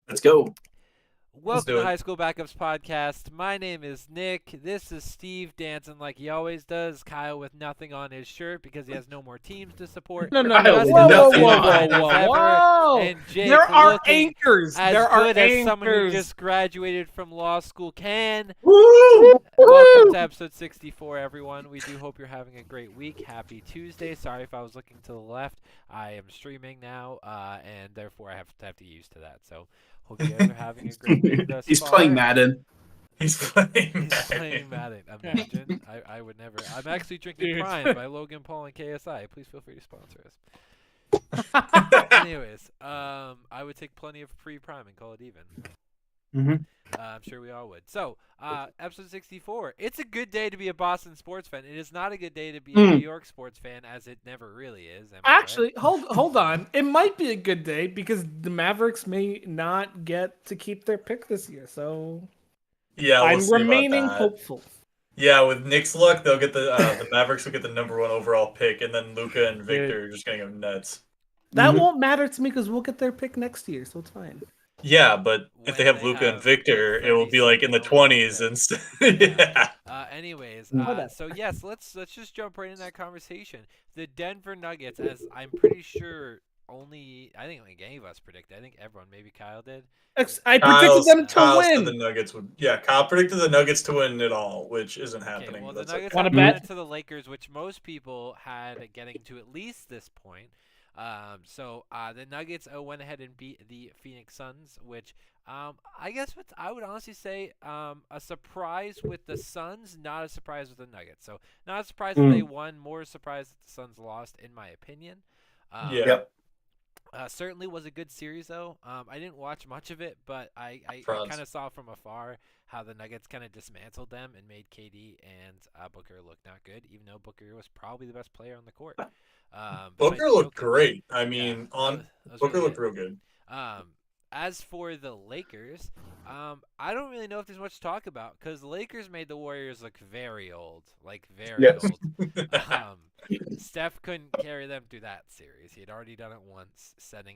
Let's go. Welcome to High School Backups Podcast. My name is Nick. This is Steve dancing like he always does. Kyle with nothing on his shirt because he has no more teams to support. No. Justin Nothing looking on. fine as ever, and Jake There are looking anchors. as There are good as someone who anchors. just graduated from law school can. Woo! Welcome to episode 64, everyone. We do hope you're having a great week. Happy Tuesday. Sorry if I was looking to the left. I am streaming now, and therefore I have to get used to that. So hope you guys are having a great week thus He's far. playing Madden. He's playing Madden. Imagine. I would never. I'm actually drinking Prime by Logan Paul and KSI. Please feel free to sponsor us. Anyways, I would take plenty of free Prime and call it even. Mm-hmm. I'm sure we all would. So, episode 64. It's a good day to be a Boston sports fan. It is not a good day to be a New York sports fan, as it never really is. Actually, hold on. It might be a good day because the Mavericks may not get to keep their pick this year. So, yeah, I'm remaining hopeful. Yeah, with Knicks' luck, they'll get the Mavericks will get the number 1 overall pick, and then Luka and Victor are just gonna go nuts. That won't matter to me because we'll get their pick next year, so it's fine. Yeah, but if they have Luka and Victor, it will be like in the 20s instead. Yeah. Anyways, so yes, let's just jump right in that conversation. The Denver Nuggets, as I'm pretty sure I think any of us predicted. I think everyone, maybe Kyle did. I predicted them to win. The Nuggets would. Yeah, Kyle predicted the Nuggets to win it all, which isn't happening. Well, the Nuggets want to bet to the Lakers, which most people had getting to at least this point. So the Nuggets went ahead and beat the Phoenix Suns, which I guess I would honestly say a surprise with the Suns, not a surprise with the Nuggets. So not a surprise that they won, more a surprise that the Suns lost, in my opinion. Certainly was a good series, though. I didn't watch much of it, but I kind of saw from afar how the Nuggets kind of dismantled them and made KD and Booker look not good, even though Booker was probably the best player on the court. Booker looked great. I mean, Booker looked real good. As for the Lakers, I don't really know if there's much to talk about because the Lakers made the Warriors look very old, old. Steph couldn't carry them through that series. He had already done it once, setting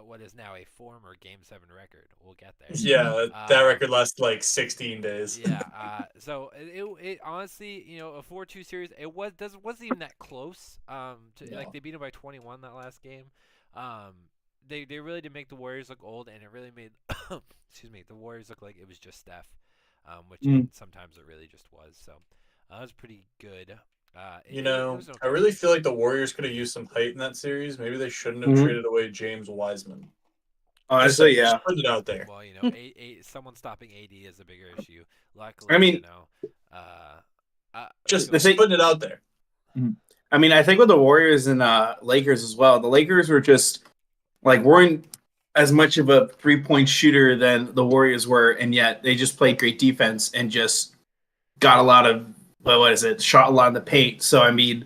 what is now a former Game 7 record. We'll get there. Yeah, that record lasted like 16 days. Yeah. So it honestly, a 4-2 series. It wasn't even that close. Like they beat them by 21 that last game. They really did make the Warriors look old, and it really made the Warriors look like it was just Steph, which sometimes it really just was. So that was pretty good. I really feel like the Warriors could have used some height in that series. Maybe they shouldn't have traded away James Wiseman. Honestly, just put it out there. Well, someone stopping AD is a bigger issue. Luckily, I mean, just putting it out there. I mean, I think with the Warriors and Lakers as well, the Lakers were just weren't as much of a 3-point shooter than the Warriors were, and yet they just played great defense and just got a lot of shot a lot in the paint. So I mean,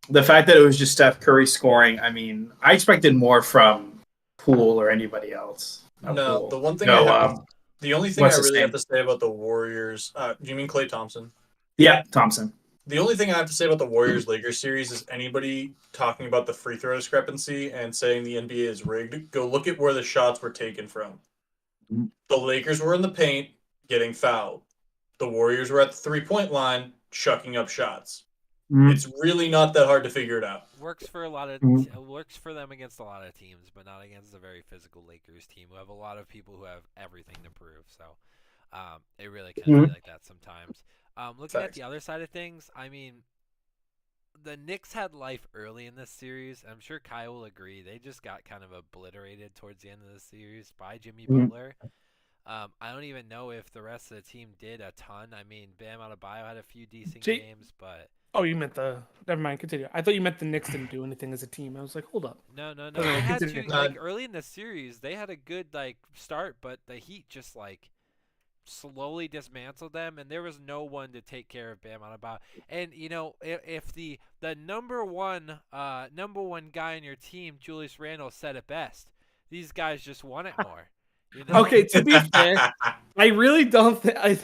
the fact that it was just Steph Curry scoring, I mean, I expected more from Poole or anybody else. No, the one thing the only thing I really have to say about the Warriors, do you mean Klay Thompson? Yeah, Thompson. The only thing I have to say about the Warriors-Lakers series is anybody talking about the free throw discrepancy and saying the NBA is rigged, go look at where the shots were taken from. The Lakers were in the paint getting fouled. The Warriors were at the 3-point line chucking up shots. It's really not that hard to figure it out. Works for works for them against a lot of teams, but not against a very physical Lakers team who have a lot of people who have everything to prove. So it really can be like that sometimes. Looking at the other side of things, I mean, the Knicks had life early in this series. I'm sure Kyle will agree. They just got kind of obliterated towards the end of the series by Jimmy Butler. I don't even know if the rest of the team did a ton. I mean, Bam Adebayo had a few decent games, but... Oh, you meant never mind, continue. I thought you meant the Knicks didn't do anything as a team. I was like, hold up. No. They had early in the series, they had a good start, but the Heat just slowly dismantled them, and there was no one to take care of Bam Adebayo. And if the number one guy on your team, Julius Randle, said it best, these guys just want it more. Okay, to be fair, I really don't think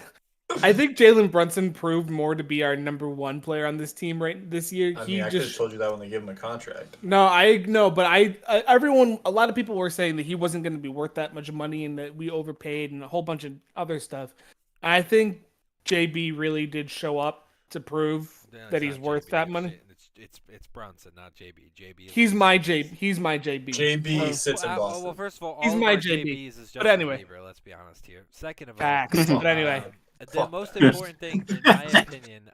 I think Jalen Brunson proved more to be our number one player on this team this year. I mean, I could have told you that when they gave him a contract. No, but a lot of people were saying that he wasn't going to be worth that much money and that we overpaid and a whole bunch of other stuff. I think JB really did show up to prove that he's worth that money. It's Brunson, not JB. He's my JB. JB sits in Boston. Well, first of all, he's all my of our JB. JBs is just But anyway, Bieber, let's be honest here. Second of all, facts. But anyway, the most important thing, in my opinion,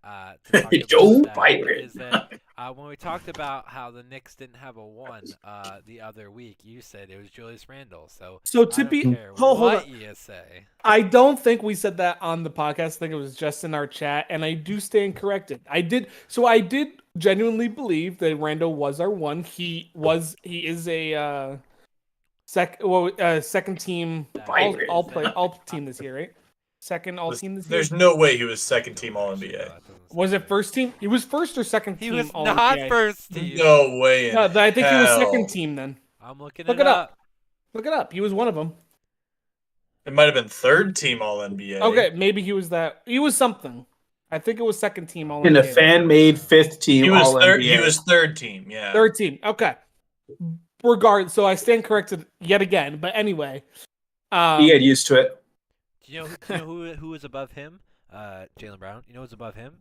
to talk Joe about Byron. is that when we talked about how the Knicks didn't have a 1 the other week, you said it was Julius Randle. So to be hold on. You say. I don't think we said that on the podcast. I think it was just in our chat, and I do stand corrected. I did genuinely believe that Randle was our 1. He is a second team all team this year, right? Second all team this year. There's no way he was second team All NBA. Was it first team? He was first or second team? He was all not NBA? First team. No way. No, I think he was second team then. I'm looking Look it up. Look it up. He was one of them. It might have been third team All NBA. Okay, maybe he was that. He was something. I think it was second team All NBA. In a fan-made 5th team All NBA. He was third team. Yeah. Third team. Okay. Regardless, so I stand corrected yet again. But anyway, you get used to it. Do you know who was above him? Jaylen Brown. You know who's above him?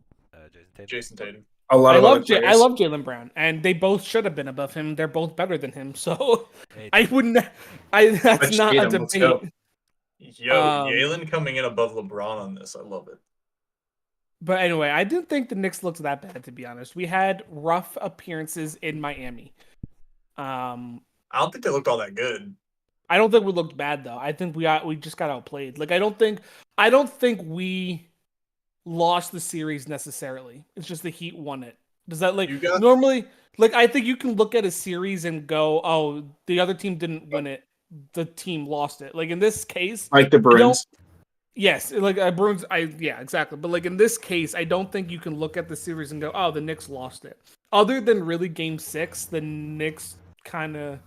Jason Tatum. I love Jaylen Brown, and they both should have been above him. They're both better than him, so I wouldn't. That's not a debate. Jaylen coming in above LeBron on this, I love it. But anyway, I didn't think the Knicks looked that bad, to be honest. We had rough appearances in Miami. I don't think they looked all that good. I don't think we looked bad though. I think we just got outplayed. Like I don't think we lost the series necessarily. It's just the Heat won it. Does that normally I think you can look at a series and go, oh, the other team didn't win it. The team lost it. Like in this case, like the Bruins. Yes, like Bruins. Yeah, exactly. But like in this case, I don't think you can look at the series and go, oh, the Knicks lost it. Other than really Game 6, the Knicks kind of.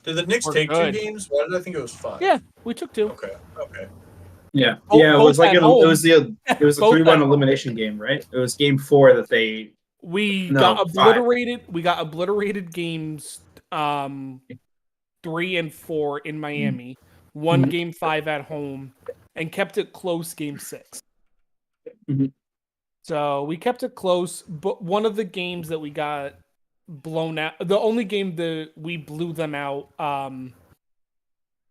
Did the Knicks take 2 games? Why did I think it was 5? Yeah, we took 2. Okay. Yeah, it was like it was a 3-1 elimination game, right? It was Game 4 that we got obliterated. 5. We got obliterated games 3 and 4 in Miami. Won Game 5 at home and kept it close Game 6. Mm-hmm. So we kept it close, but one of the games that we got blown out, the only game that we blew them out,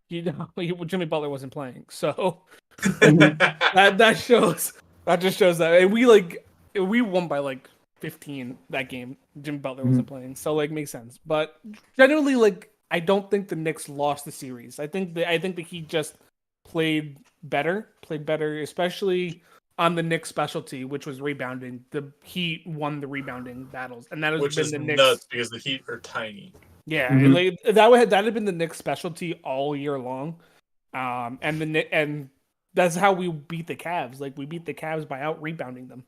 Jimmy Butler wasn't playing, so that just shows that. And we won by 15 that game. Jimmy Butler wasn't playing, so makes sense. But generally, I don't think the Knicks lost the series. I think that he just played better, especially on the Knicks specialty, which was rebounding. The Heat won the rebounding battles, and that has been the Knicks. Nuts because the Heat are tiny. Yeah, that had been the Knicks specialty all year long, and that's how we beat the Cavs. We beat the Cavs by out rebounding them.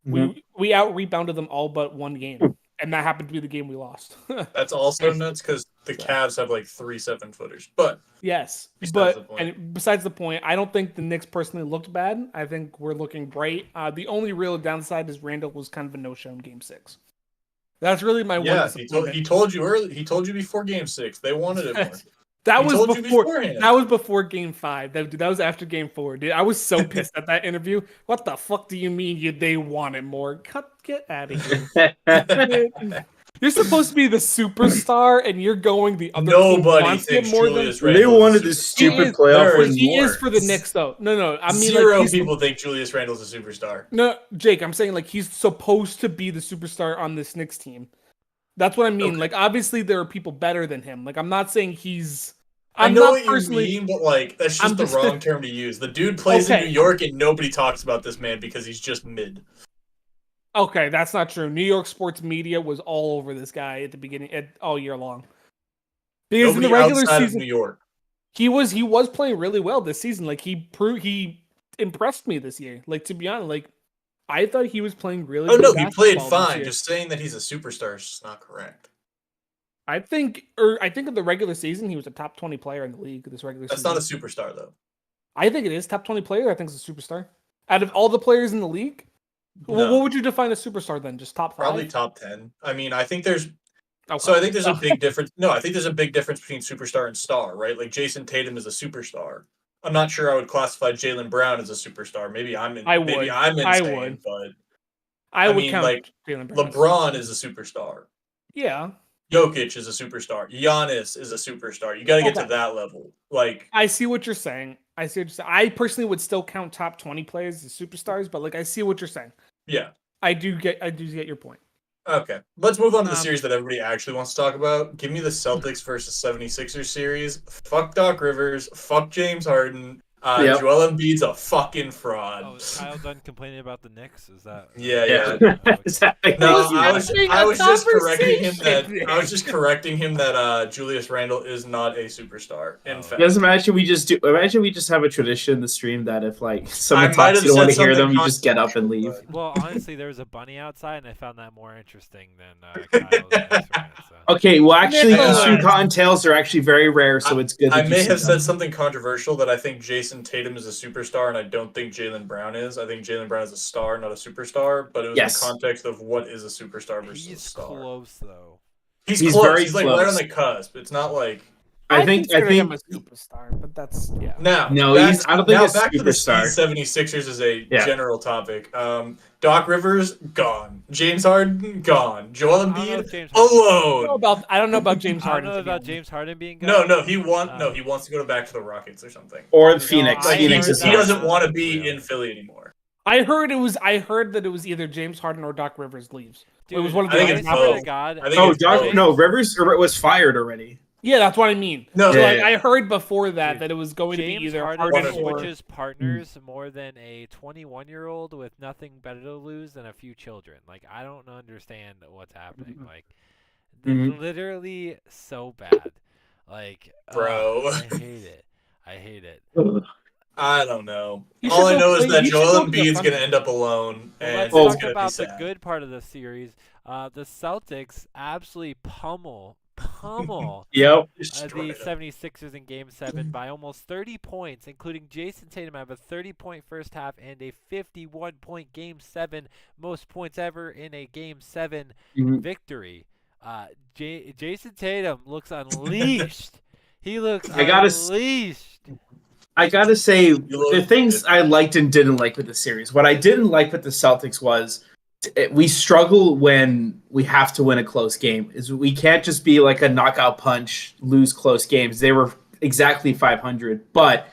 Mm-hmm. We out rebounded them all but one game, and that happened to be the game we lost. That's also nuts because the Cavs have 3 7-footers. But yes, besides the point, I don't think the Knicks personally looked bad. I think we're looking great. The only real downside is Randle was kind of a no-show in Game 6. That's really my one disappointment. He told you early. He told you before Game 6. They wanted it more. That was before Game 5. That was after Game 4. Dude, I was so pissed at that interview. What the fuck do you mean they wanted more? Get out of here. You're supposed to be the superstar, and you're going the other. Nobody thinks Julius Randle. They wanted this stupid playoff win. He is for the Knicks, though. No. I mean, zero people think Julius Randle's a superstar. No, Jake, I'm saying he's supposed to be the superstar on this Knicks team. That's what I mean. Okay. Obviously, there are people better than him. I'm not saying he's. I know what you mean, but that's just the wrong term to use. The dude plays in New York, and nobody talks about this man because he's just mid. Okay, that's not true. New York sports media was all over this guy at the beginning, all year long. Because nobody in the regular season, of New York, he was playing really well this season. He impressed me this year. To be honest, I thought he was playing really. Oh no, he played fine. Just saying that he's a superstar is just not correct. I think in the regular season he was a top 20 player in the league. This regular season. That's not a superstar though. I think it is top 20 player. I think it's a superstar. Out of all the players in the league, No. what would you define a superstar then? Just top 5? Probably top 10. I mean, I think there's Okay. So I think there's a big difference. No, I think there's a big difference between superstar and star, right? Like Jason Tatum is a superstar. I'm not sure I would classify Jaylen Brown as a superstar. Maybe I'm insane, but I would mean, count like, Jaylen Brown. LeBron is a superstar. Yeah. Jokic is a superstar. Giannis is a superstar. You got to get to that level. Like, I see what you're saying. I personally would still count top 20 players as superstars, but like I see what you're saying. yeah. I do get your point. Okay. Let's move on to the series that everybody actually wants to talk about. Give me the Celtics versus 76ers series. Fuck Doc Rivers. Fuck James Harden. Joel Embiid's a fucking fraud. Oh, is Kyle done complaining about the Knicks? Is that? Yeah. Exactly. No, I was just correcting him that Julius Randle is not a superstar. In fact, Guys, imagine we just have a tradition in the stream that if like someone I might talks, have you don't want to said hear them, something you just get up and leave. Well, honestly, there was a bunny outside, and I found that more interesting than Kyle's answer. So. Okay, well, actually, Yeah. Eastern Cottontails are actually very rare, so it's good. I that you may see have them. said something controversial that I think Jason Tatum is a superstar, and I don't think Jaylen Brown is. I think Jaylen Brown is a star, not a superstar. But it was in the context of what is a superstar versus a star. He's close though. He's He's close. very He's like close. right on the cusp. It's not like I think him a superstar, but that's now. No, I don't think now he's back to the superstar. 76ers is a general topic. Doc Rivers gone. James Harden gone. Joel Embiid alone. I don't know about James Harden. I don't know about James Harden being gone. No, he wants to go back to the Rockets or something. Or Phoenix. Phoenix is he doesn't want to be in Philly anymore. I heard that it was either James Harden or Doc Rivers leaves. Dude, it was one of I think the it's both. God. Rivers was fired already. Yeah, that's what I mean. No, I heard before that it was going to be either Harden or switches partners more than a 21-year-old with nothing better to lose than a few children. Like, I don't understand what's happening. Like, they're literally so bad. Like, bro, I hate it. I don't know. All I know is that Joel Embiid's going to end up alone, and let's it's talk about the good part of the series. The Celtics absolutely pummel Yep. the 76ers in Game 7 by almost 30 points, including Jason Tatum have a 30-point first half and a 51-point Game 7, most points ever in a Game 7 victory. Jason Tatum looks unleashed. He looks unleashed. I gotta say, the things I liked and didn't like with the series. What I didn't like with the Celtics was we struggle when we have to win a close game. We can't just be like a knockout punch, lose close games. They were exactly 500, but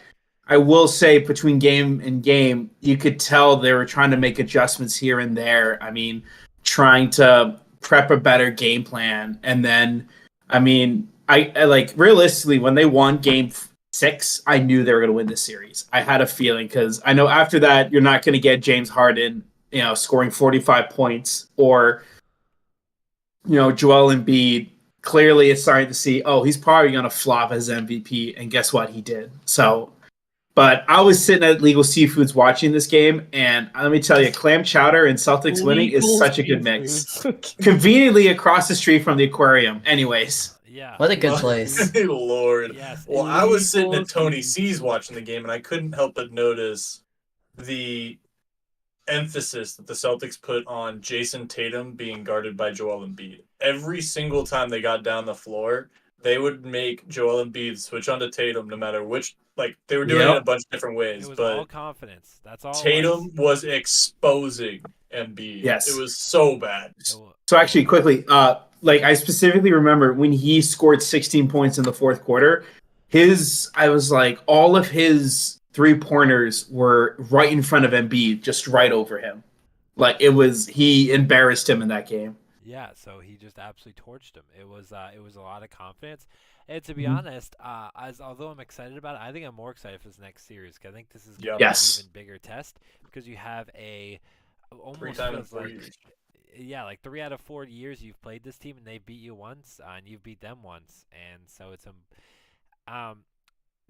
I will say between game and game, you could tell they were trying to make adjustments here and there. I mean, trying to prep a better game plan. And then, I mean, I like realistically, when they won Game 6, I knew they were going to win this series. I had a feeling because I know after that, you're not going to get James Harden, scoring 45 points, or, Joel Embiid clearly is starting to see, he's probably going to flop as MVP. And guess what? He did. So, but I was sitting at Legal Seafoods watching this game, and let me tell you, clam chowder and Celtics winning is such a good mix. Conveniently across the street from the aquarium. Anyways. Yeah. What a good place. Lord. Yes. Well, I was sitting at Tony C's watching the game, and I couldn't help but notice the emphasis that the Celtics put on Jason Tatum being guarded by Joel Embiid. Every single time they got down the floor, they would make Joel Embiid switch onto Tatum no matter which. Like, they were doing it in a bunch of different ways. It was but all confidence. That's all. Tatum was exposing Embiid. Yes. It was so bad. So actually, quickly, I specifically remember when he scored 16 points in the fourth quarter, all of his 3-pointers were right in front of Embiid, just right over him. He embarrassed him in that game. Yeah, so he just absolutely torched him. It was a lot of confidence. And to be honest, although I'm excited about it, I think I'm more excited for this next series because I think this is going to be an even bigger test because you have almost feels like 3 out of 4 years you've played this team and they beat you once and you've beat them once, and so it's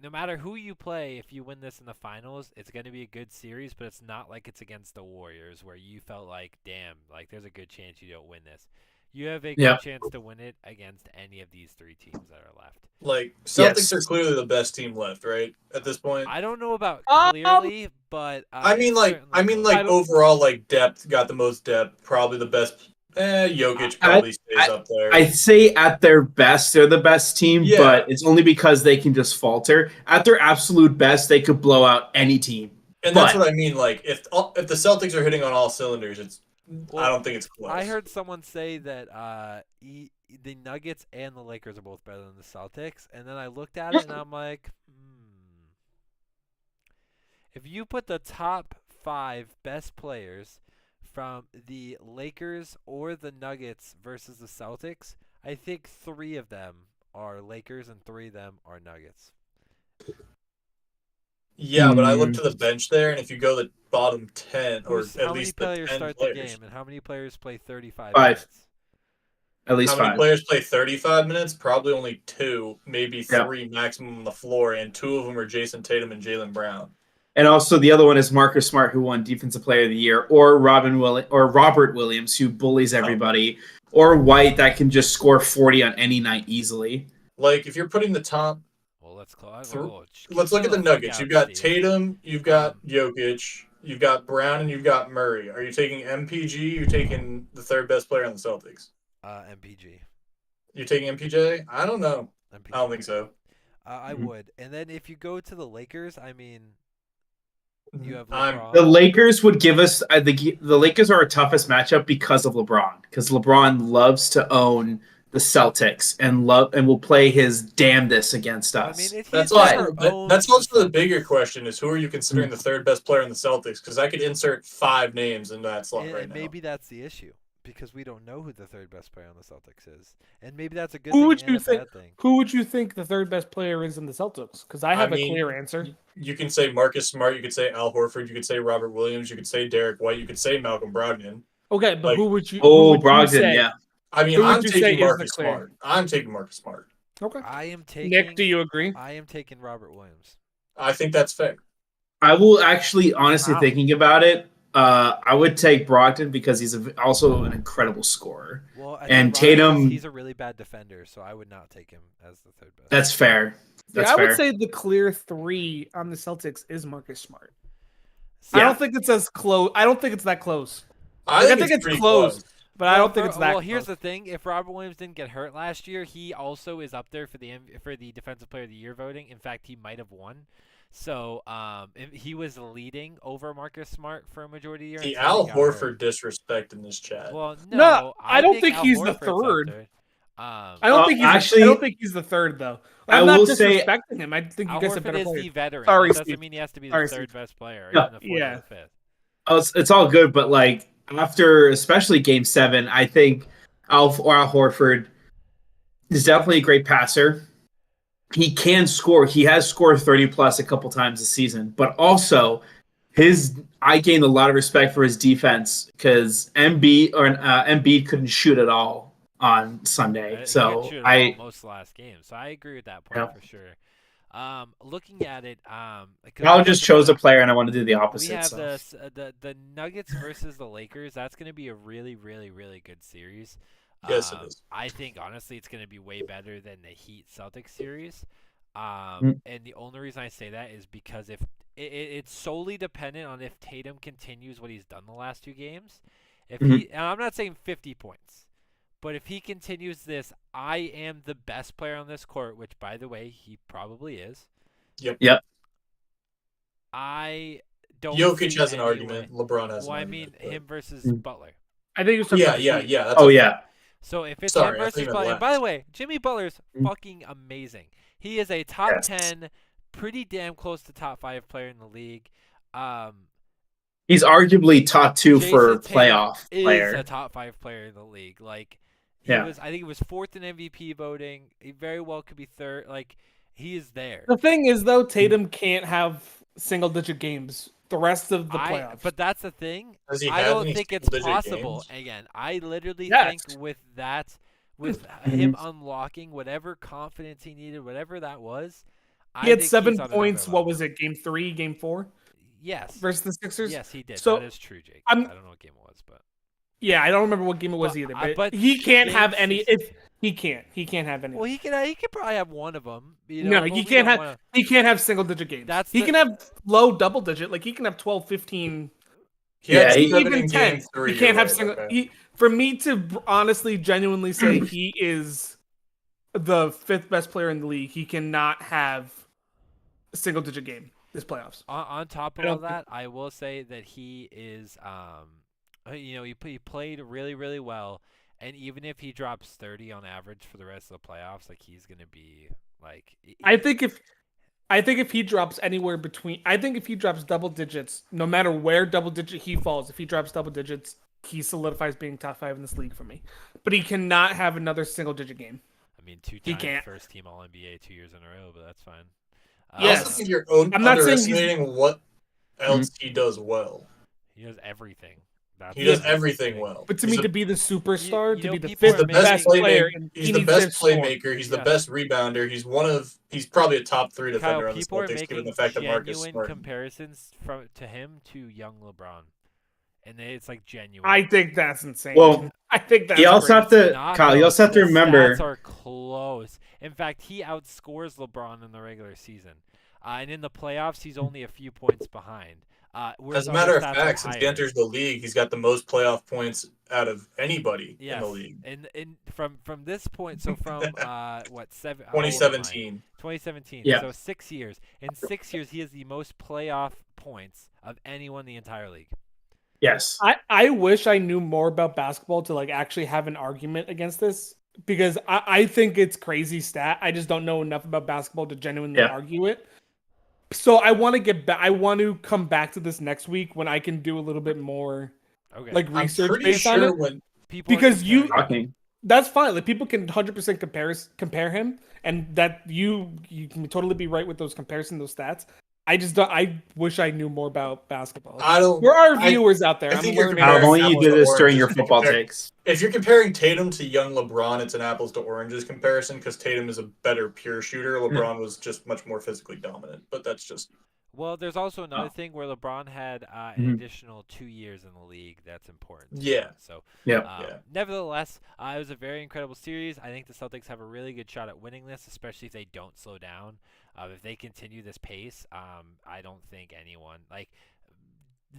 no matter who you play, if you win this in the finals, it's going to be a good series, but it's not like it's against the Warriors where you felt like, damn, like there's a good chance you don't win this. You have a Yeah. good chance to win it against any of these 3 teams that are left. Like Celtics Yes. are clearly the best team left, right? At this point. I don't know about Um, clearly, but I mean, it's like, certainly close. I don't- overall, like depth, got the most depth, probably the best. Jokic probably stays up there. I'd say at their best, they're the best team, Yeah. but it's only because they can just falter. At their absolute best, they could blow out any team. And that's what I mean. Like, if the Celtics are hitting on all cylinders, I don't think it's close. I heard someone say that the Nuggets and the Lakers are both better than the Celtics, and then I looked at it and I'm like, if you put the top 5 best players from the Lakers or the Nuggets versus the Celtics, I think 3 of them are Lakers and 3 of them are Nuggets. Yeah, but I look to the bench there, and if you go the bottom 10, or How at many least the players 10 start players. the game, and how many players play 35 5. minutes? At least How many 5. players play 35 minutes? Probably only 2, maybe 3 maximum on the floor, and 2 of them are Jason Tatum and Jaylen Brown. And also the other one is Marcus Smart, who won Defensive Player of the Year, or Robert Williams, who bullies everybody, or White that can just score 40 on any night easily. Like, if you're putting the top, Well, let's look at the Nuggets. You've got Tatum, you've got Jokic, you've got Brown, and you've got Murray. Are you taking MPG? You're taking the 3rd best player on the Celtics. MPG. You're taking MPJ? I don't know. MPG. I don't think so. I would. And then if you go to the Lakers, I mean, you have I'm- LeBron. The Lakers would give us the Lakers are our toughest matchup because of LeBron. Because LeBron loves to own the Celtics and will play his damnedest against I us. mean, if That's he's never also, that's owned also the Celtics, bigger question is who are you considering the 3rd best player in the Celtics? Because I could insert 5 names in that slot and right now. maybe that's the issue because we don't know who the 3rd best player on the Celtics is, and maybe that's a good Who thing would and you a think? bad thing. Who would you think the 3rd best player is in the Celtics? Because I have I mean, a clear answer. You can say Marcus Smart, you could say Al Horford, you could say Robert Williams, you could say Derek White, you could say Malcolm Brogdon. Okay, but like- who would you? Oh, who would you Brogdon, say? yeah. I mean, Who would I'm you say taking is the Marcus clear? Smart. I'm taking Marcus Smart. Okay. I am taking. Nick, do you agree? I am taking Robert Williams. I think that's fair. I will actually, honestly, Wow. thinking about it, I would take Brogdon because he's also an incredible scorer. Well, I And think Rodgers, Tatum- he's a really bad defender, so I would not take him as the 3rd best. That's fair. That's I fair. would say the clear 3 on the Celtics is Marcus Smart. I Yeah. don't think it's as close. I don't think it's that close. I think it's it's pretty close. But I don't think it's that Well, here's close. the thing: if Robert Williams didn't get hurt last year, he also is up there for the Defensive Player of the Year voting. In fact, he might have won. So, if he was leading over Marcus Smart for a majority of the year. The until Al he got hurt. Horford disrespect in this chat. Well, No, I don't think Al he's the Horford's up 3rd. there. I don't think he's actually- I don't think he's the 3rd though. I I'm not will say- disrespecting him. I think you Al guys have Horford better is players. the veteran. Sorry, That doesn't Steve. mean he has to be the Sorry, 3rd Steve. best player, or Yeah. even the 4th Yeah. or the 5th. It's all good, but like after especially Game 7, I think Al Horford is definitely a great passer. He can score. He has scored 30 plus a couple times this season, but also I gained a lot of respect for his defense because Embiid couldn't shoot at all on Sunday. He couldn't So shoot at all most of the last game. So I agree with that point Yeah. for sure. Looking at it, I just chose a player and I want to do the We opposite. have So. the Nuggets versus the Lakers. That's going to be a really, really, really good series. Yes, it is. I think honestly, it's going to be way better than the Heat Celtics series. Mm. And the only reason I say that is because if it's solely dependent on if Tatum continues what he's done the last 2 games. If Mhm. he, and I'm not saying 50 points, but if he continues this, I am the best player on this court, which by the way he probably is. Yep. I don't. Jokic see has an any argument. way- LeBron has Well, an I mean argument. but- him versus Mm. Butler. I think it was Yeah. That's Oh a- yeah. So if it's Sorry, him I versus think I Butler, and by the laughed. way, Jimmy Butler's Mm. fucking amazing. He is a top Yes. 10, pretty damn close to top 5 player in the league. He's arguably top 2 Jason for Tatum playoff is player. a top 5 player in the league. Like he Yeah. was, I think he was 4th in MVP voting. He very well could be 3rd. Like he is there. The thing is though, Tatum can't have single-digit games the rest of the playoffs. But that's the thing. Does he I have don't any think it's single-digit possible. games? Again, I literally Yes. think with that, with Mm-hmm. him unlocking whatever confidence he needed, whatever that was. he had think 7 he's on another points. What level. was it? Game 3, Game 4 Yes. versus the Sixers. Yes, he did. So, that is true, Jake. I'm- I don't know what game it was, but Yeah, I don't remember what game it was either. But he can't have any. He can't have any. Well, he could probably have one of them. No, he can't have. He can't have single-digit games. He can have low double-digit. Like he can have 12, 15. Yeah, even 10. He can't have single. Okay. For me to honestly, genuinely say he is the 5th best player in the league, he cannot have a single-digit game this playoffs. On top of all that, I will say that he is, he played really, really well, and even if he drops 30 on average for the rest of the playoffs, like he's gonna be like. I think if he drops anywhere between, if he drops double digits, no matter where double digit he falls, if he drops double digits, he solidifies being top 5 in this league for me. But he cannot have another single digit game. I mean, 2-time first team All NBA 2 years in a row, but that's fine. Yes, I'm not underestimating what else he does well. He does everything. He does everything well. But to me, to be the superstar, to be the 5th best player, he's the best playmaker. He's the best rebounder. He's probably a top 3 defender on the Celtics, given the fact that Marcus Smart. Comparisons to him to young LeBron, and it's like genuine. I think that's insane. Well, I think that's. You also have to, Kyle. You also have to remember. Stats are close. In fact, he outscores LeBron in the regular season, and in the playoffs, he's only a few points behind. As a matter of fact, since he enters the league, he's got the most playoff points out of anybody in the league. And from this point, so from 2017. 2017. Yeah. So 6 years. In 6 years, he has the most playoff points of anyone in the entire league. Yes. I wish I knew more about basketball to like actually have an argument against this, because I think it's crazy stat. I just don't know enough about basketball to genuinely argue it. So I want to get back. I want to come back to this next week when I can do a little bit more research based on it. Because that's fine. Like people can 100% compare him, and that you can totally be right with those comparisons, those stats. I just don't. I wish I knew more about basketball. There are viewers out there. How long you did this during your football takes? If you're comparing Tatum to young LeBron, it's an apples to oranges comparison because Tatum is a better pure shooter. LeBron was just much more physically dominant, but that's just. Well, there's also another thing where LeBron had an additional 2 years in the league. That's important. Yeah. So, nevertheless, it was a very incredible series. I think the Celtics have a really good shot at winning this, especially if they don't slow down. If they continue this pace, I don't think anyone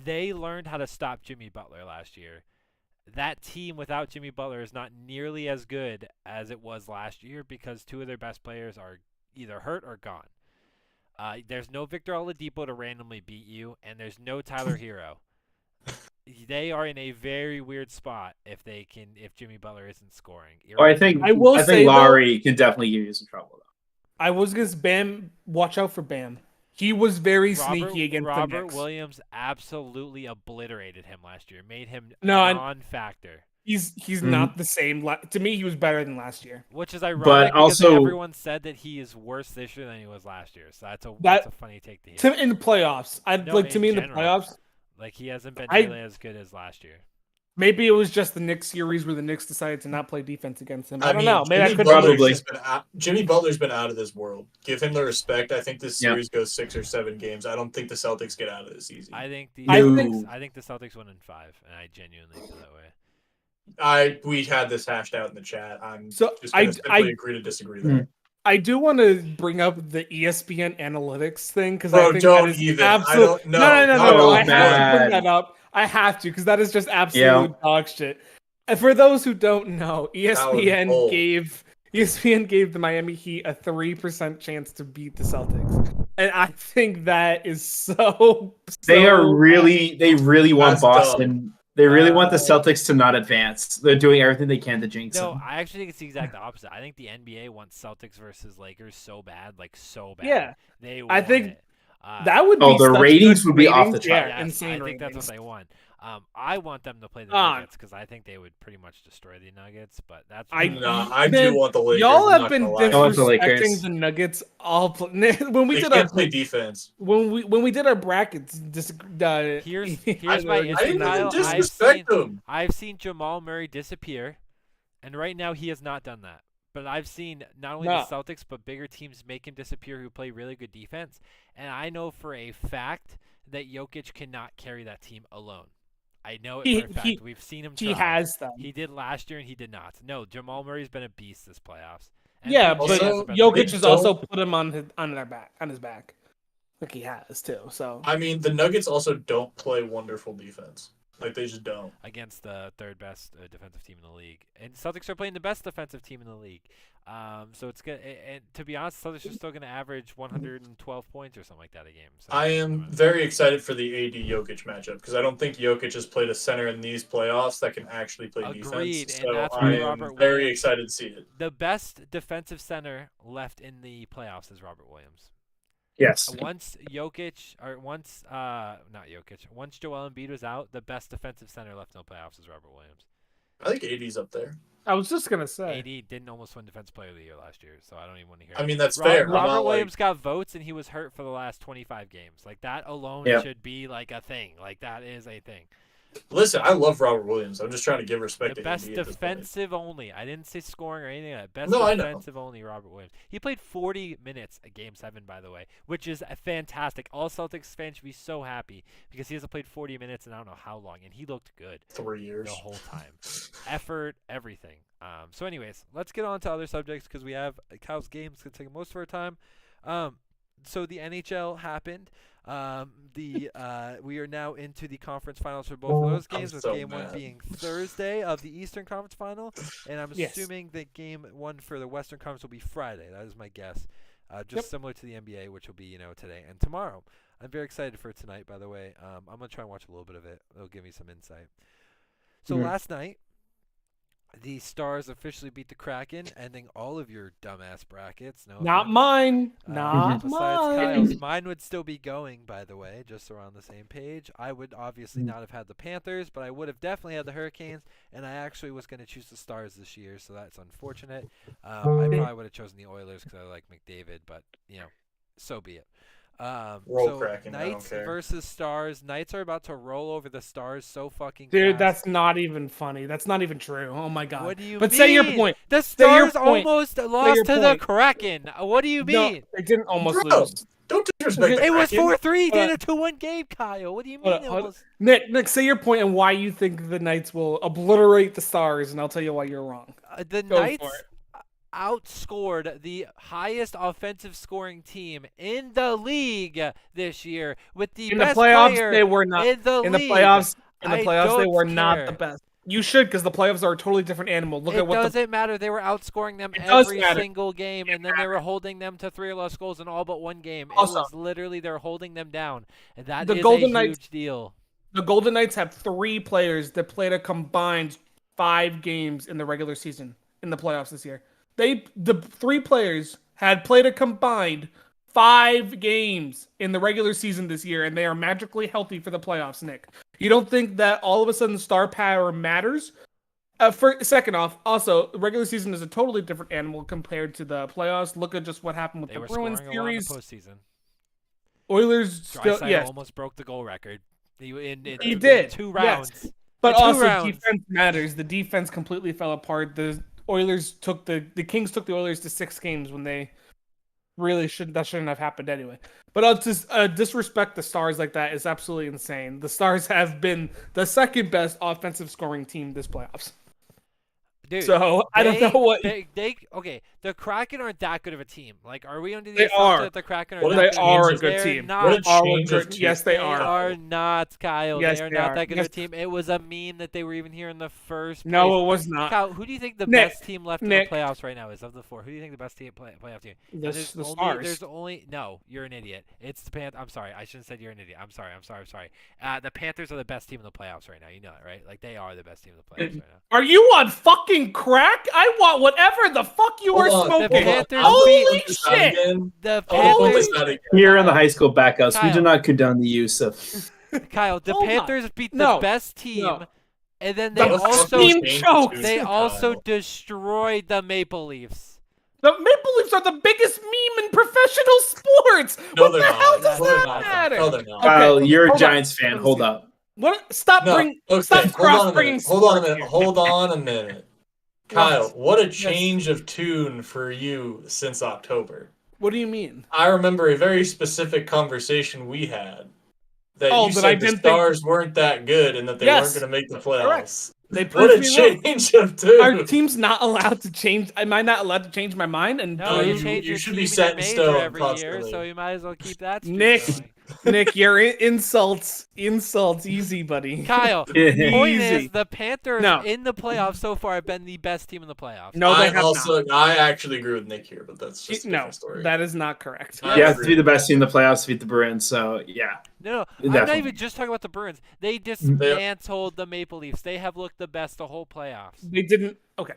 they learned how to stop Jimmy Butler last year. That team without Jimmy Butler is not nearly as good as it was last year because 2 of their best players are either hurt or gone. There's no Victor Oladipo to randomly beat you, and there's no Tyler Hero. They are in a very weird spot if Jimmy Butler isn't scoring. I think Lowry can definitely give you some trouble though. I was against Bam. Watch out for Bam. He was very sneaky against the Knicks. Robert Williams absolutely obliterated him last year. Made him non-factor. He's not the same. To me, he was better than last year. Which is ironic because everyone said that he is worse this year than he was last year. So that's a funny take to hear. In the playoffs, in the playoffs, he hasn't been nearly as good as last year. Maybe it was just the Knicks series where the Knicks decided to not play defense against him. I don't know. Maybe Jimmy Butler's been out of this world. Give him the respect. I think this series goes 6 or 7 games. I don't think the Celtics get out of this easy. I think the Celtics win in 5, and I genuinely feel that way. We had this hashed out in the chat. I agree to disagree there. I do want to bring up the ESPN analytics thing because I think that is absolutely no. I have to bring that up. I have to because that is just absolute dog shit. And for those who don't know, ESPN gave the Miami Heat a 3% chance to beat the Celtics, and I think that is so. They really want Boston. Dumb. They really want the Celtics to not advance. They're doing everything they can to jinx them. No, I actually think it's the exact opposite. I think the NBA wants Celtics versus Lakers so bad, so bad. Yeah, they. I think that would be. The ratings would be off the chart. Yeah, insane. I think that's what they want. I want them to play the Nuggets because I think they would pretty much destroy the Nuggets. But that's I do want the Lakers. Y'all have been disrespecting the Nuggets all when we did our play defense. When we did our brackets. Here's my issue. I've seen Jamal Murray disappear, and right now he has not done that. But I've seen not only the Celtics but bigger teams make him disappear who play really good defense, and I know for a fact that Jokic cannot carry that team alone. I know it for a fact. We've seen him try. He has them. He did last year and he did not. No, Jamal Murray's been a beast this playoffs. Yeah, MPJ but hasn't been Jokic the has also put him on his back. Like he has too. So I mean, the Nuggets also don't play wonderful defense. Like they just don't. against the third best defensive team in the league, and Celtics are playing the best defensive team in the league. So it's good. And to be honest, Celtics are still going to average 112 points or something like that a game. So I am very excited for the AD Jokic matchup because I don't think Jokic has played a center in these playoffs that can actually play Agreed, defense. and So that's I why am Robert very Williams- excited to see it. the best defensive center left in the playoffs is Robert Williams. Yes. Once Joel Embiid was out, the best defensive center left in the playoffs is Robert Williams. I think AD's up there. I was just gonna say. AD didn't almost win Defensive Player of the Year last year, so I don't even want to hear. I it. mean, that's fair. Robert Williams got votes, and he was hurt for the last 25 games. Like that alone should be like a thing. Like that is a thing. Listen, I love Robert Williams. I'm just trying to give respect The to best AD at this point. defensive only. I didn't say scoring or anything like that. Best No, I know. defensive only, Robert Williams. He played 40 minutes at Game 7, by the way, which is fantastic. All Celtics fans should be so happy because he hasn't played 40 minutes in I don't know how long, and he looked good 3 years. the whole time. Effort, everything. So anyways, let's get on to other subjects because we have Kyle's games going to take most of our time. So the NHL happened. We are now into the conference finals for both of those games, with game one being Thursday of the Eastern Conference Final, and I'm assuming that game one for the Western Conference will be Friday. That is my guess. Just similar to the NBA, which will be today and tomorrow. I'm very excited for tonight, by the way. I'm gonna try and watch a little bit of it. It'll give me some insight. So last night, the Stars officially beat the Kraken, ending all of your dumbass brackets. No, Not mine. Not besides mine. Kyle's. Mine would still be going, by the way, just so we're on the same page. I would obviously not have had the Panthers, but I would have definitely had the Hurricanes, and I actually was going to choose the Stars this year, so that's unfortunate. I probably would have chosen the Oilers because I like McDavid, but, so be it. Kraken, I don't Knights care. versus Stars. Knights are about to roll over the Stars so fucking Dude, fast. that's not even funny. That's not even true. Oh my god. What do you but mean? say your point. The Say your Stars point. almost lost to the point. Kraken. What do you mean? No, they didn't almost Bro, lose. don't disrespect the It was Kraken. 4-3. They had a 2-1 game, Kyle. What do you mean Hold it on. was? Nick, say your point and why you think the Knights will obliterate the Stars, and I'll tell you why you're wrong. The Go for Knights it. outscored the highest offensive scoring team in the league this year with the In the best playoffs, player they were not. in the In the league. playoffs, I they don't were not care. the best. You should, because the playoffs are a totally different animal. Look It at what doesn't matter. They were outscoring them It does every matter. single game, and then they were holding them to 3 or less goals in all but one game. It Also- was literally they're holding them down, and that The is Golden a Knights- huge deal. the Golden Knights have 3 players that played a combined 5 games in the regular season in the playoffs this year. The 3 players had played a combined 5 games in the regular season this year, and they are magically healthy for the playoffs, Nick. You don't think that all of a sudden star power matters? Second off, also, the regular season is a totally different animal compared to the playoffs. Look at just what happened with They the were Bruins scoring a lot in the series. postseason. Oilers still, Draisaitl yes, almost broke the goal record. He He did, 2 yes. rounds. but in 2 also rounds. defense matters. The defense completely fell apart. The Kings took the Oilers to 6 games when they really shouldn't have happened anyway. But I'll just disrespect the Stars like that is absolutely insane. The Stars have been the second best offensive scoring team this playoffs. Dude, So I don't know what okay. The Kraken aren't that good of a team. Like, are we under the They assumption are. that the Kraken are? What that they good? are a change good They're team. Not. What a Are change good. of Yes, they They are. are not, Kyle. Yes, they are they not are. that good Yes. of a team. It was a meme that they were even here in the first place. No, it was not. Kyle, who do you think the Nick, best team left Nick. in the playoffs right now is of the 4? Who do you think the best team playoff team? And The Stars. There's only no. You're an idiot. It's the Panthers. I'm sorry. I shouldn't have said you're an idiot. I'm sorry. The Panthers are the best team in the playoffs right now. You know that, right? Like they are the best team in the playoffs right now. Are you on fucking crack? I want whatever the fuck you are Hold on, smoking. The Panthers Holy beat- shit! The I'll point Panthers. this out again. Here in the high school backhouse, we do Kyle. not condone the use of. Kyle, the Hold on. Panthers beat the No. best team, No. and then The they best also team choked. they Kyle. also destroyed the Maple Leafs. The Maple Leafs are the biggest meme in professional sports. No, What they're the not. hell does No, they're that not. matter? No, they're not. Kyle, you're a hold on. Giants fan. Let's Hold see. up. What? Stop No, bringing. okay, Stop hold cross on a bringing. minute. Hold on a sport minute. here. Hold on a minute. Kyle, what a Yes. change of tune for you since October. What do you mean? I remember a very specific conversation we had that Oh, you that I said the didn't think- Stars weren't that good and that they Yes. weren't going to make the playoffs. They What proved a me wrong. change of tune. Our team's not allowed to change. Am I not allowed to change my mind? And No, you prove- change you your should team be and set your in major stone every year, constantly. so you might as well keep that streak Nick. going. Nick, your insults, easy, buddy. Kyle, Yeah. point Easy. is the Panthers No. in the playoffs so far have been the best team in the playoffs. No, they have I actually agree with Nick here, but that's just a no. different story. That is not correct. I You have to agree. be the best team in the playoffs to beat the Bruins. So yeah, No, I'm not Definitely. even just talking about the Bruins. They dismantled the Maple Leafs. They have looked the best the whole playoffs. They didn't. Okay.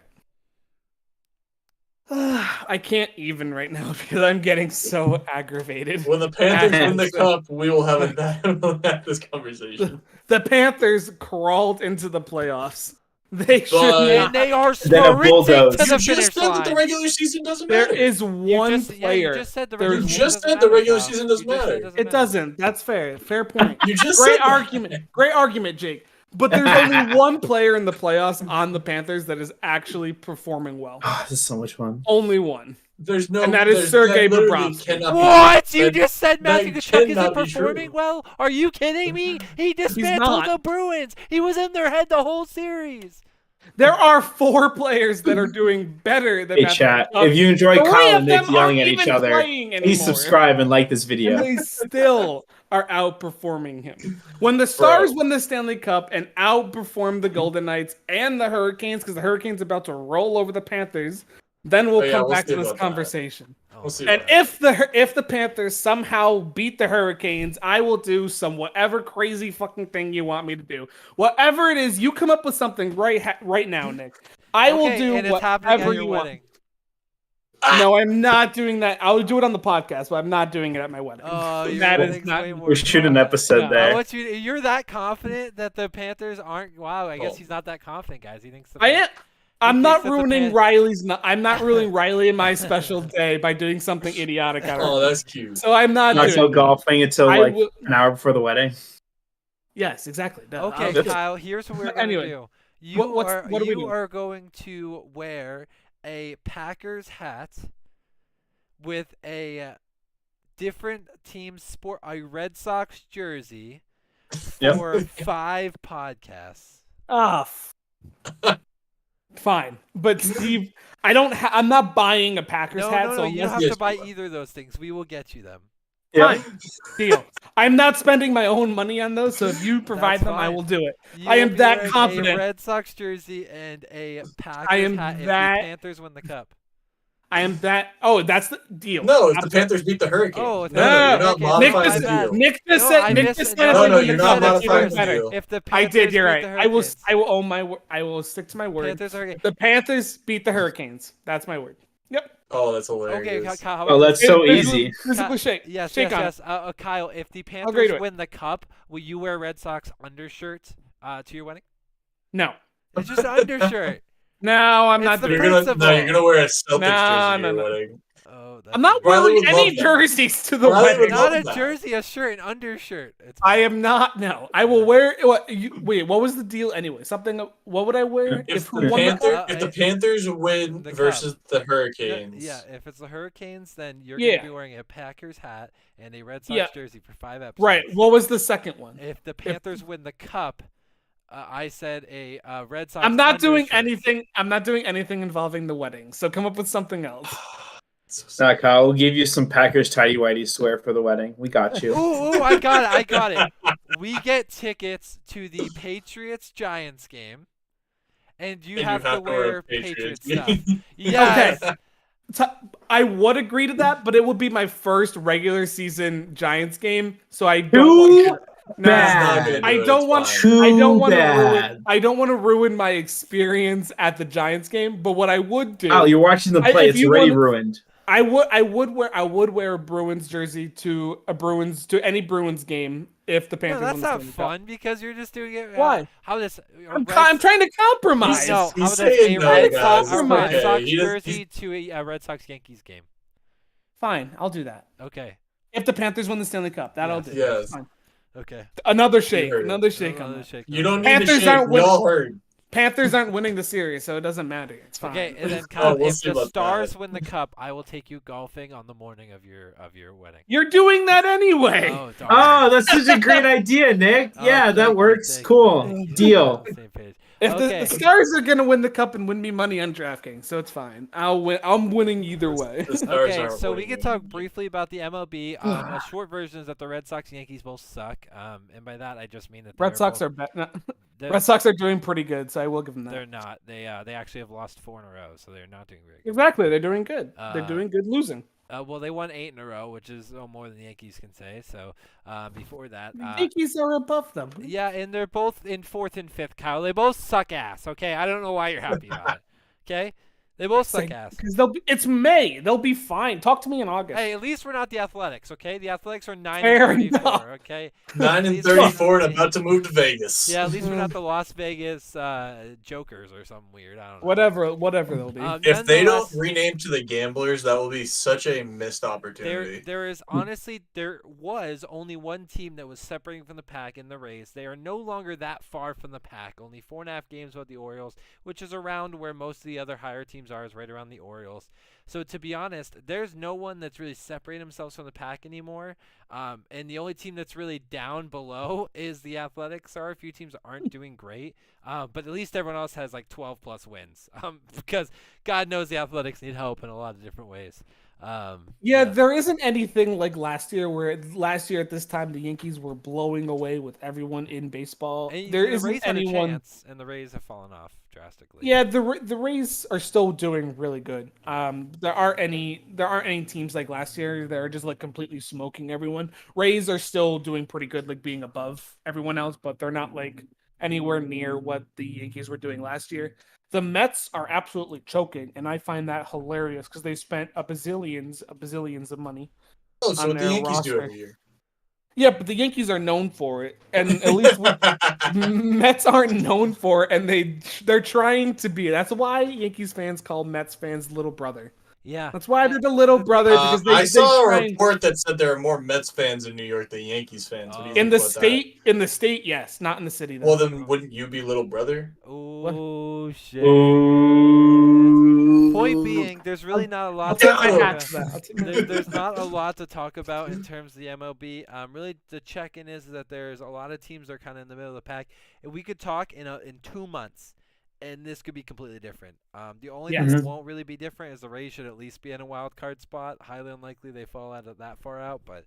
I can't even right now because I'm getting so aggravated. When the Panthers win the cup, we will have this conversation. The Panthers crawled into the playoffs. They should But- not. And they are Then a sprinting bulldoze. to You the just finish said that the line. regular season doesn't There matter. is one you player. just said the There's- regular You season just doesn't said the matter, regular Kyle. season doesn't You just said matter. It doesn't. That's fair. Fair point. You just Great said that. argument. Great argument, Jake. But there's only one player in the playoffs on the Panthers that is actually performing well. this is so much fun. Only one. There's no. And that is there's- Sergei that literally Bobrovsky. cannot be What? true. You That- just said Matthew that Tkachuk isn't cannot be performing true. well? Are you kidding me? He dismantled not. the Bruins. He was in their head the whole series. There are 4 players that are doing better than Hey Matthew chat, Tkachuk. if you enjoy 3 Kyle of and Nick them yelling aren't at each even other, playing please anymore. subscribe and like this video. And they still are outperforming him. When the Stars win the Stanley Cup and outperform the Golden Knights and the Hurricanes, because the Hurricanes are about to roll over the Panthers, then we'll come back to this conversation. We'll see And about if the Panthers somehow beat the Hurricanes, I will do some whatever crazy fucking thing you want me to do. Whatever it is, you come up with something right now, Nick. I will Okay, do and it's happening whatever at your you want. wedding. No, I'm not doing that. I would do it on the podcast, but I'm not doing it at my wedding. Oh, your That is wedding's not. way more We shoot an fun. episode No. I there. want you're that confident that the Panthers aren't. Wow, I guess he's not that confident, guys. He thinks. I am. I'm thinks not that the ruining Riley's. I'm not ruining Riley and my special day by doing something idiotic. Out of Oh, it. that's cute. So I'm not Not doing. go it. golfing until I like will- an hour before the wedding. Yes, exactly. No, Okay, I'll do it. Kyle. Here's what we're gonna Anyway, do. You what are we you doing? are going to wear a Packers hat with a different team sport, a Red Sox jersey Yep. for 5 podcasts. Ah, fine. But Steve, I'm not buying a Packers No, hat. no, so no. You don't unless have Yes, to buy you are. either of those things. We will get you them. Yeah. Fine. Deal. I'm not spending my own money on those, so if you provide That's them, I fine. will do it. You I will am be that wearing confident. A Red Sox jersey and a Packers am hat if that- the Panthers win the cup. I am that. Oh, that's the deal. No, if the Absolutely. Panthers beat the Hurricanes. Oh, no, you're not okay. Nick modifying just, the bad. deal. Nick just No, said. I Nick missed just it. said. No, if no, they you're win not the cup, it's modifying even the better. deal. If the I Panthers did. You're beat right. the I will. Hurricanes. I will own my. I will stick to my word. Panthers Hurricanes. The Panthers beat the Hurricanes. That's my word. Yep. Oh, that's Okay, hilarious. Kyle. How Oh, about that's this? so Physical- easy. Physical shake. Yes, shake yes, on yes. Kyle, if the agree Panthers to it. win the cup, will you wear Red Sox undershirt to your wedding? No. It's just an undershirt. No, I'm It's not the doing You're it. principle. gonna wear a Celtics No, jersey at no, your no. wedding. Oh, that's I'm not Riley wearing would any love that. jerseys to the Riley would wedding. love not a that. jersey, a shirt, an undershirt. It's I am not. No, I will wear. Wait, what was the deal anyway? Something. What would I wear If who the won the Panthers, cup? if the Panthers win the cup. versus the Hurricanes, Yeah, if it's the Hurricanes, then you're Yeah. going to be wearing a Packers hat and a Red Sox Yeah. jersey for 5 episodes. Right. What was the second one? If the Panthers win the cup, I said a Red Sox. I'm not doing undershirt. anything. I'm not doing anything involving the wedding. So come up with something else. So sad. Nah, Kyle, we'll give you some Packers tidy whities to wear for the wedding. We got you. Ooh, I got it. I got it. We get tickets to the Patriots Giants game, and you have to wear Patriots stuff. Yes. Okay. I would agree to that, but it would be my first regular season Giants game, so I don't. Too bad. I don't want. Too I don't want to ruin. bad. I don't want to ruin my experience at the Giants game. But what I would do, Oh, you're watching them play. if It's you already wanna- ruined. I would wear a Bruins jersey to any Bruins game if the No, Panthers. that's won the not Stanley Cup. fun because you're just doing it. Why? How this? I'm trying to compromise. No, He's how does saying a no, Red guys. Sox, It's a Red okay. Sox He doesn't- jersey to a Red Sox Yankees game? Fine, I'll do that. Okay. If the Panthers win the Stanley Cup, that I'll do. Yes. Fine. Okay. Another shake. heard it. Another shake on Another that. shake. You don't need to Panthers shake. aren't We winning. all heard. Panthers aren't winning the series, so it doesn't matter. It's fine. Okay, and then Kyle, we'll if see the about Stars that. win the cup, I will take you golfing on the morning of your wedding. You're doing that anyway. Oh, darn. Oh, that's such a great idea, Nick. Oh, Yeah, thank that you, works. thank Cool. you, thank you. Deal. We're on the same page. If Okay. the Stars are gonna win the cup and win me money on DraftKings, so it's fine. I'll win. I'm winning either way. The Stars Okay, aren't so we winning can talk anything. briefly about the MLB. A short version is that the Red Sox and Yankees both suck. And by that I just mean that Red Sox both, are they're- Red Sox are doing pretty good, so I will give them that. They're not. They actually have lost 4 in a row, so they're not doing very good. Exactly, they're doing good. They're Uh, doing good losing. Well, they won 8 in a row, which is more than the Yankees can say. So before that, The Yankees are above them. yeah, and they're both in 4th and 5th, Kyle. They both suck ass. Okay, I don't know why you're happy about it. Okay, they both suck ass. Because it's May. They'll be fine. Talk to me in August. Hey, at least we're not the Athletics, okay? The Athletics are 9 Fair and 34, enough. okay? 9 and Least we're not 34 and the- about to move to Vegas. Yeah, at least we're not the Las Vegas Jokers or something weird. I don't know. Whatever they'll be. If they don't Nonetheless, rename to the Gamblers, that will be such a missed opportunity. there is honestly there was only one team that was separating from the pack in the Rays. They are no longer that far from the pack. Only 4.5 games with the Orioles, which is around where most of the other higher teams are, is right around the Orioles. So to be honest, there's no one that's really separating themselves from the pack anymore. And the only team that's really down below is the Athletics. There are a few teams that aren't doing great, but at least everyone else has like 12 plus wins. Because God knows the Athletics need help in a lot of different ways. Yeah, there isn't anything like last year where last year at this time the Yankees were blowing away with everyone in baseball. And There the isn't Rays had a anyone. chance, and the Rays have fallen off drastically. Yeah, the Rays are still doing really good. There aren't any teams like last year that are just like completely smoking everyone. Rays are still doing pretty good, like being above everyone else, but they're not like anywhere near what the Yankees were doing last year. The Mets are absolutely choking, and I find that hilarious because they spent a bazillions of money. Oh, so on what the their Yankees do roster. every year. Yeah, but the Yankees are known for it, and at least Mets aren't known for it, and they're trying to be. That's why Yankees fans call Mets fans little brother. Yeah. That's why they're the little brother because they I saw try a report that said there are more Mets fans in New York than Yankees fans. What do you in think the about state. In the state, yes, not in the city. that? Though. Well, then wouldn't you be little brother? Oh shit. Ooh. Point being, there's really not a I'll lot. take my Oh. hat to that. There's not a lot to talk about in terms of the MLB. Really, the check-in is that there's a lot of teams that are kind of in the middle of the pack, and we could talk in 2 months, and this could be completely different. The only thing Yes. that won't really be different is the Rays should at least be in a wild card spot. Highly unlikely they fall out of that far out, but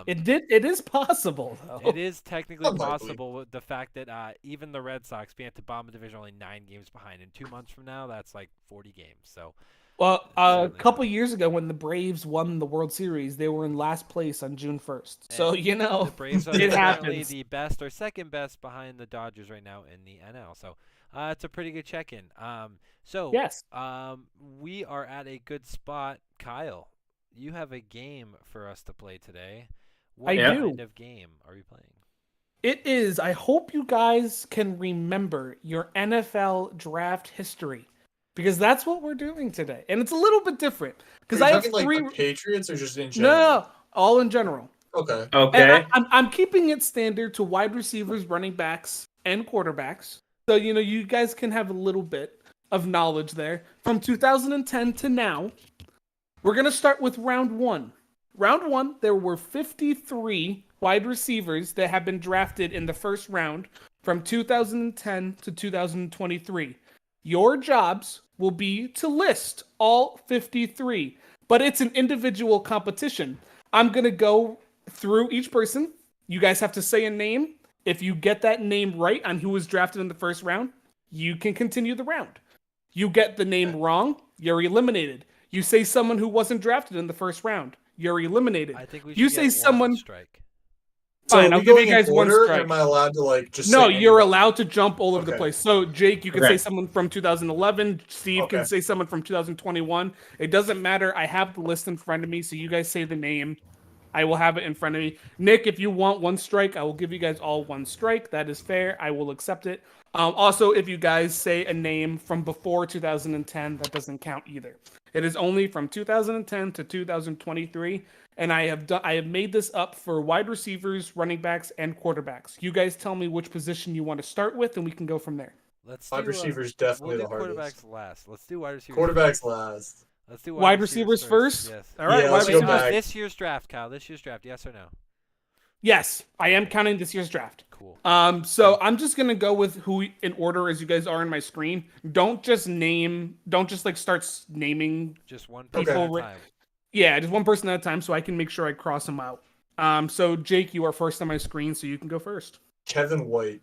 It is possible though. it is technically Unlikely. possible with the fact that even the Red Sox being at the bottom of the division only 9 games behind. In 2 months from now, that's like 40 games. So. Well, a Certainly. couple years ago when the Braves won the World Series, they were in last place on June 1st. So The Braves are it currently happens. the best or second best behind the Dodgers right now in the NL. So it's a pretty good check-in. Yes. We are at a good spot. Kyle, you have a game for us to play today. What I kind do. of game are we playing? It is. I hope you guys can remember your NFL draft history because that's what we're doing today, and it's a little bit different because Are I you have talking three. like the Patriots or just in No, general? all in general. Okay. And Okay. I'm keeping it standard to wide receivers, running backs, and quarterbacks. So you guys can have a little bit of knowledge there from 2010 to now. We're gonna start with round one. Round one, there were 53 wide receivers that have been drafted in the first round from 2010 to 2023. Your jobs will be to list all 53, but it's an individual competition. I'm going to go through each person. You guys have to say a name. If you get that name right on who was drafted in the first round, you can continue the round. You get the name wrong, you're eliminated. You say someone who wasn't drafted in the first round, you're eliminated. I think we should You get say one someone- strike. So Fine, are I'll we give you going in guys one order, or strike. am I allowed to like just No, say you're anybody? allowed to jump all over the Okay. place. So, Jake, you can Okay. say someone from 2011. Steve Okay. can say someone from 2021. It doesn't matter. I have the list in front of me, so you guys say the name. I will have it in front of me. Nick, if you want one strike, I will give you guys all one strike. That is fair. I will accept it. Also, if you guys say a name from before 2010, that doesn't count either. It is only from 2010 to 2023, and I have made this up for wide receivers, running backs, and quarterbacks. You guys tell me which position you want to start with, and we can go from there. Let's Wide do, receivers definitely we'll the do hardest. quarterbacks last. Let's do wide receivers. Quarterbacks first. last. Let's do Wide receivers first? Yes. All right, Yeah, wide let's go receivers. back. This year's draft, Kyle. This year's draft. Yes or no? Yes, I am counting this year's draft. Cool. So I'm just gonna go with who in order as you guys are on my screen. Don't just like start naming. Just one person at a time. Yeah, just one person at a time, so I can make sure I cross them out. So Jake, you are first on my screen, so you can go first. Kevin White.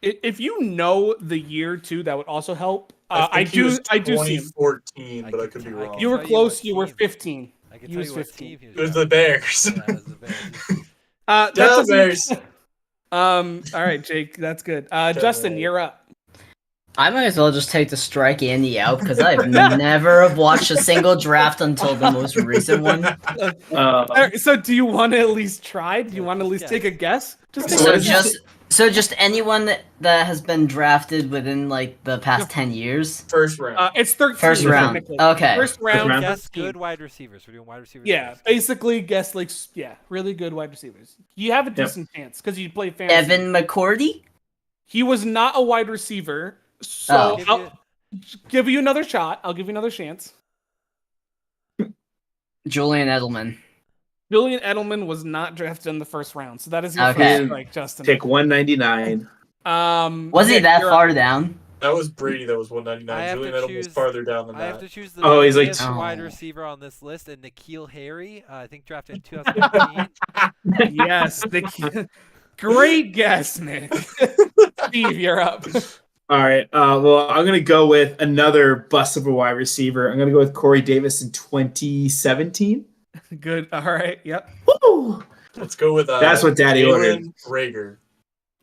If you know the year too, that would also help. I do see him. 2014, but I could be wrong. You were close. You were 15. I can tell you what team he was. It was the Bears. Yeah, it was the Bears. The Bears. All right, Jake, that's good. Justin, you're up. I might as well just take the strike and the out because I've never watched a single draft until the most recent one. So do you want to at least try? Do you want to at least take a guess? So just anyone that has been drafted within like the past 10 years. First round. It's 13. First round. Okay. First round. Guess good wide receivers. We're doing wide receivers. Yeah, first. basically guess really good wide receivers. You have a decent chance because you play fantasy. Evan McCourty? He was not a wide receiver, so I'll give you another shot. I'll give you another chance. Julian Edelman. Julian Edelman was not drafted in the first round, so that is your first strike, Justin. Pick 199. Was he that far down? That was Brady. That was 199. Julian Edelman was farther down than that. I have to choose the he's like wide receiver on this list, and N'Keal Harry, I think drafted in 2015. Yes, great guess, Nick. Steve, you're up. All right. Well, I'm gonna go with another bust of a wide receiver. I'm gonna go with Corey Davis in 2017. Good. All right. Yep. Woo! Let's go with that's what Daddy ordered. Rager.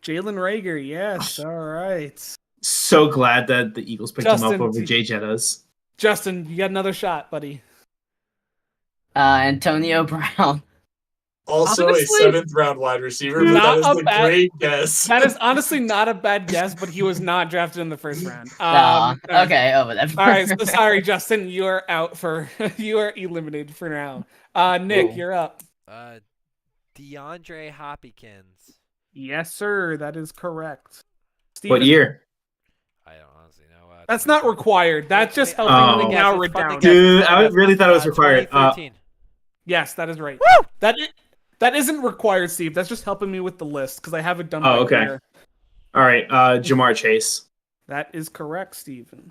Jalen Rager. Yes. All right. So glad that the Eagles picked him up over Jay Jettas. Justin, you got another shot, buddy. Antonio Brown. Also honestly, a 7th round wide receiver, but that is a great guess. That is honestly not a bad guess, but he was not drafted in the first round. Okay, whatever. All right, so sorry, Justin, you are out you are eliminated for now. Nick, you're up. DeAndre Hopkins. Yes, sir, that is correct. Steven? What year? I don't honestly know. That's not required. That's just helping me narrow it down. Dude, I really thought it was required. Yes, that is right. Woo! That isn't required, Steve. That's just helping me with the list because I haven't done. Okay. Here. All right, Jamar Chase. That is correct, Steven.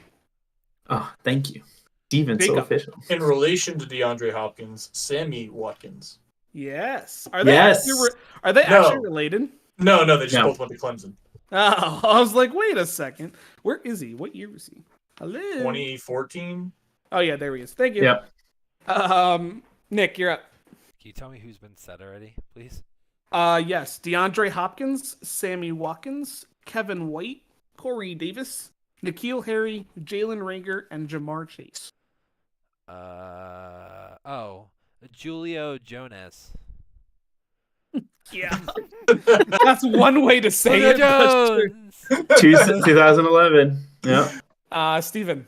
Oh, thank you, Steven. So official. In relation to DeAndre Hopkins, Sammy Watkins. Yes. Are they actually related? No, they just both went to Clemson. Oh, I was like, wait a second. Where is he? What year was he? Hello. 2014. Oh yeah, there he is. Thank you. Yep. Nick, you're up. Can you tell me who's been said already, please? Yes. DeAndre Hopkins, Sammy Watkins, Kevin White, Corey Davis, N'Keal Harry, Jalen Rager, and Jamar Chase. Julio Jones. Yeah. That's one way to say it. 2011. Yeah. Steven.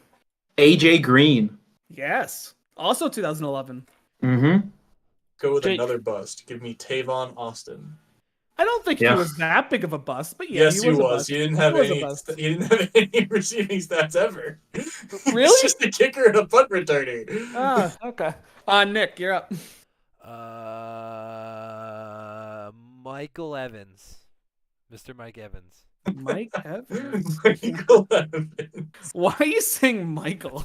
AJ Green. Yes. Also 2011. Mm-hmm. Go with another bust. Give me Tavon Austin. I don't think he was that big of a bust, but yes, he was. He didn't have any. He didn't have any receiving stats ever. Really? He's just a kicker and a punt returner. Okay. Nick, you're up. Michael Evans, Mr. Mike Evans. Mike Evans. Michael Evans. Why are you saying Michael?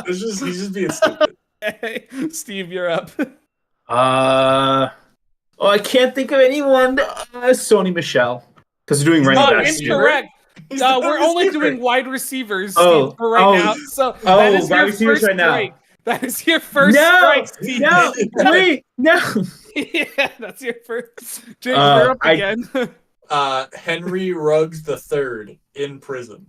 He's just being stupid. Hey, Steve, you're up. I can't think of anyone. Sony Michel, because we're doing running backs. Incorrect. We're only doing wide receivers now. So that is your first strike. Right. That is your first strike, Steve. No, wait, no. Yeah, that's your first. Jake, you're up again. Henry Ruggs III in prison.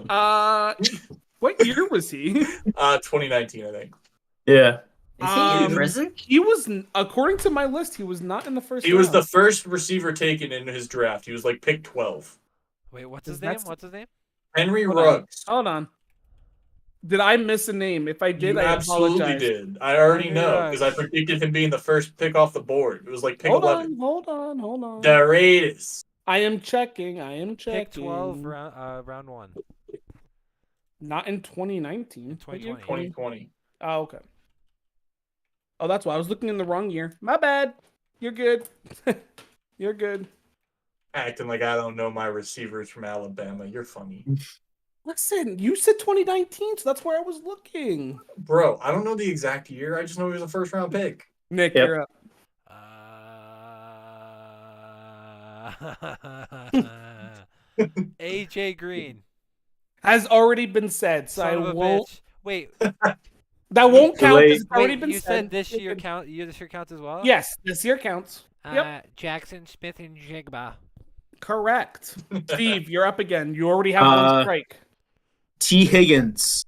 What year was he? 2019, I think. Yeah. Is he in prison? He was, according to my list, he was not in the first round. He was the first receiver taken in his draft. He was like pick 12. Wait, what's his name? Henry Ruggs. Hold on. Did I miss a name? If I did, I absolutely apologize. Did. I already know because I predicted him being the first pick off the board. It was like pick 11. Hold on. Darius. I am checking. Pick 12, round 1. Not in 2019. 2020. 2020. Oh, okay. Oh, that's why I was looking in the wrong year. My bad. You're good. You're good. Acting like I don't know my receivers from Alabama. You're funny. Listen, you said 2019, so that's where I was looking. Bro, I don't know the exact year. I just know he was a first round pick. Nick, Yep. you're up. AJ Green. Has already been said, so Son I of a won't. bitch. Wait, That won't count because it's already wait, been you said. said this year count. This year counts as well. Yes, this year counts. Yep. Jackson Smith and Jigba. Correct. Steve, you're up again. You already have one strike. T. Higgins.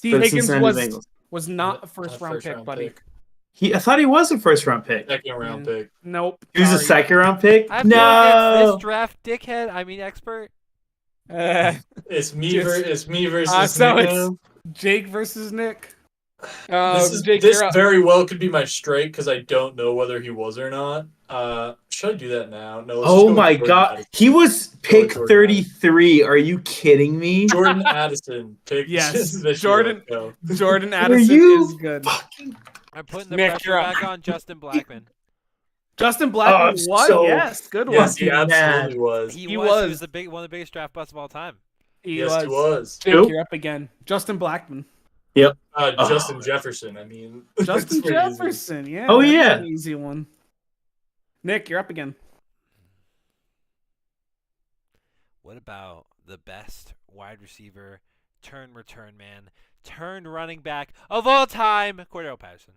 T. for the Higgins Cincinnati Bengals. was not a first round pick, buddy. I thought he was a first round pick. Second round pick. Nope. He was a sorry. second round pick? I feel like No. this draft dickhead. I mean expert. It's me versus so Nick it's now. Jake versus Nick. This very well could be my strike because I don't know whether he was or not. Should I do that now? No. Let's just Oh go my with Jordan god. Addison. He was pick Jordan 33. Are you kidding me? Jordan Addison. Pick Yes, this Jordan- year. Jordan Addison you is good. Fucking I'm putting the Nick, pressure you're up. back on Justin Blackman. Justin Blackman Oh, was so- yes, good one. Yes, he Fucking absolutely was. He was. was one of the biggest draft busts of all time. He Yes, he was. Jake, Who? you're up again. Justin Blackman. Justin Jefferson. I mean, Justin it's pretty easy. Jefferson. Yeah. Oh, that's yeah. an easy one. Nick, you're up again. What about the best wide receiver, return man, turned running back of all time, Cordell Patterson?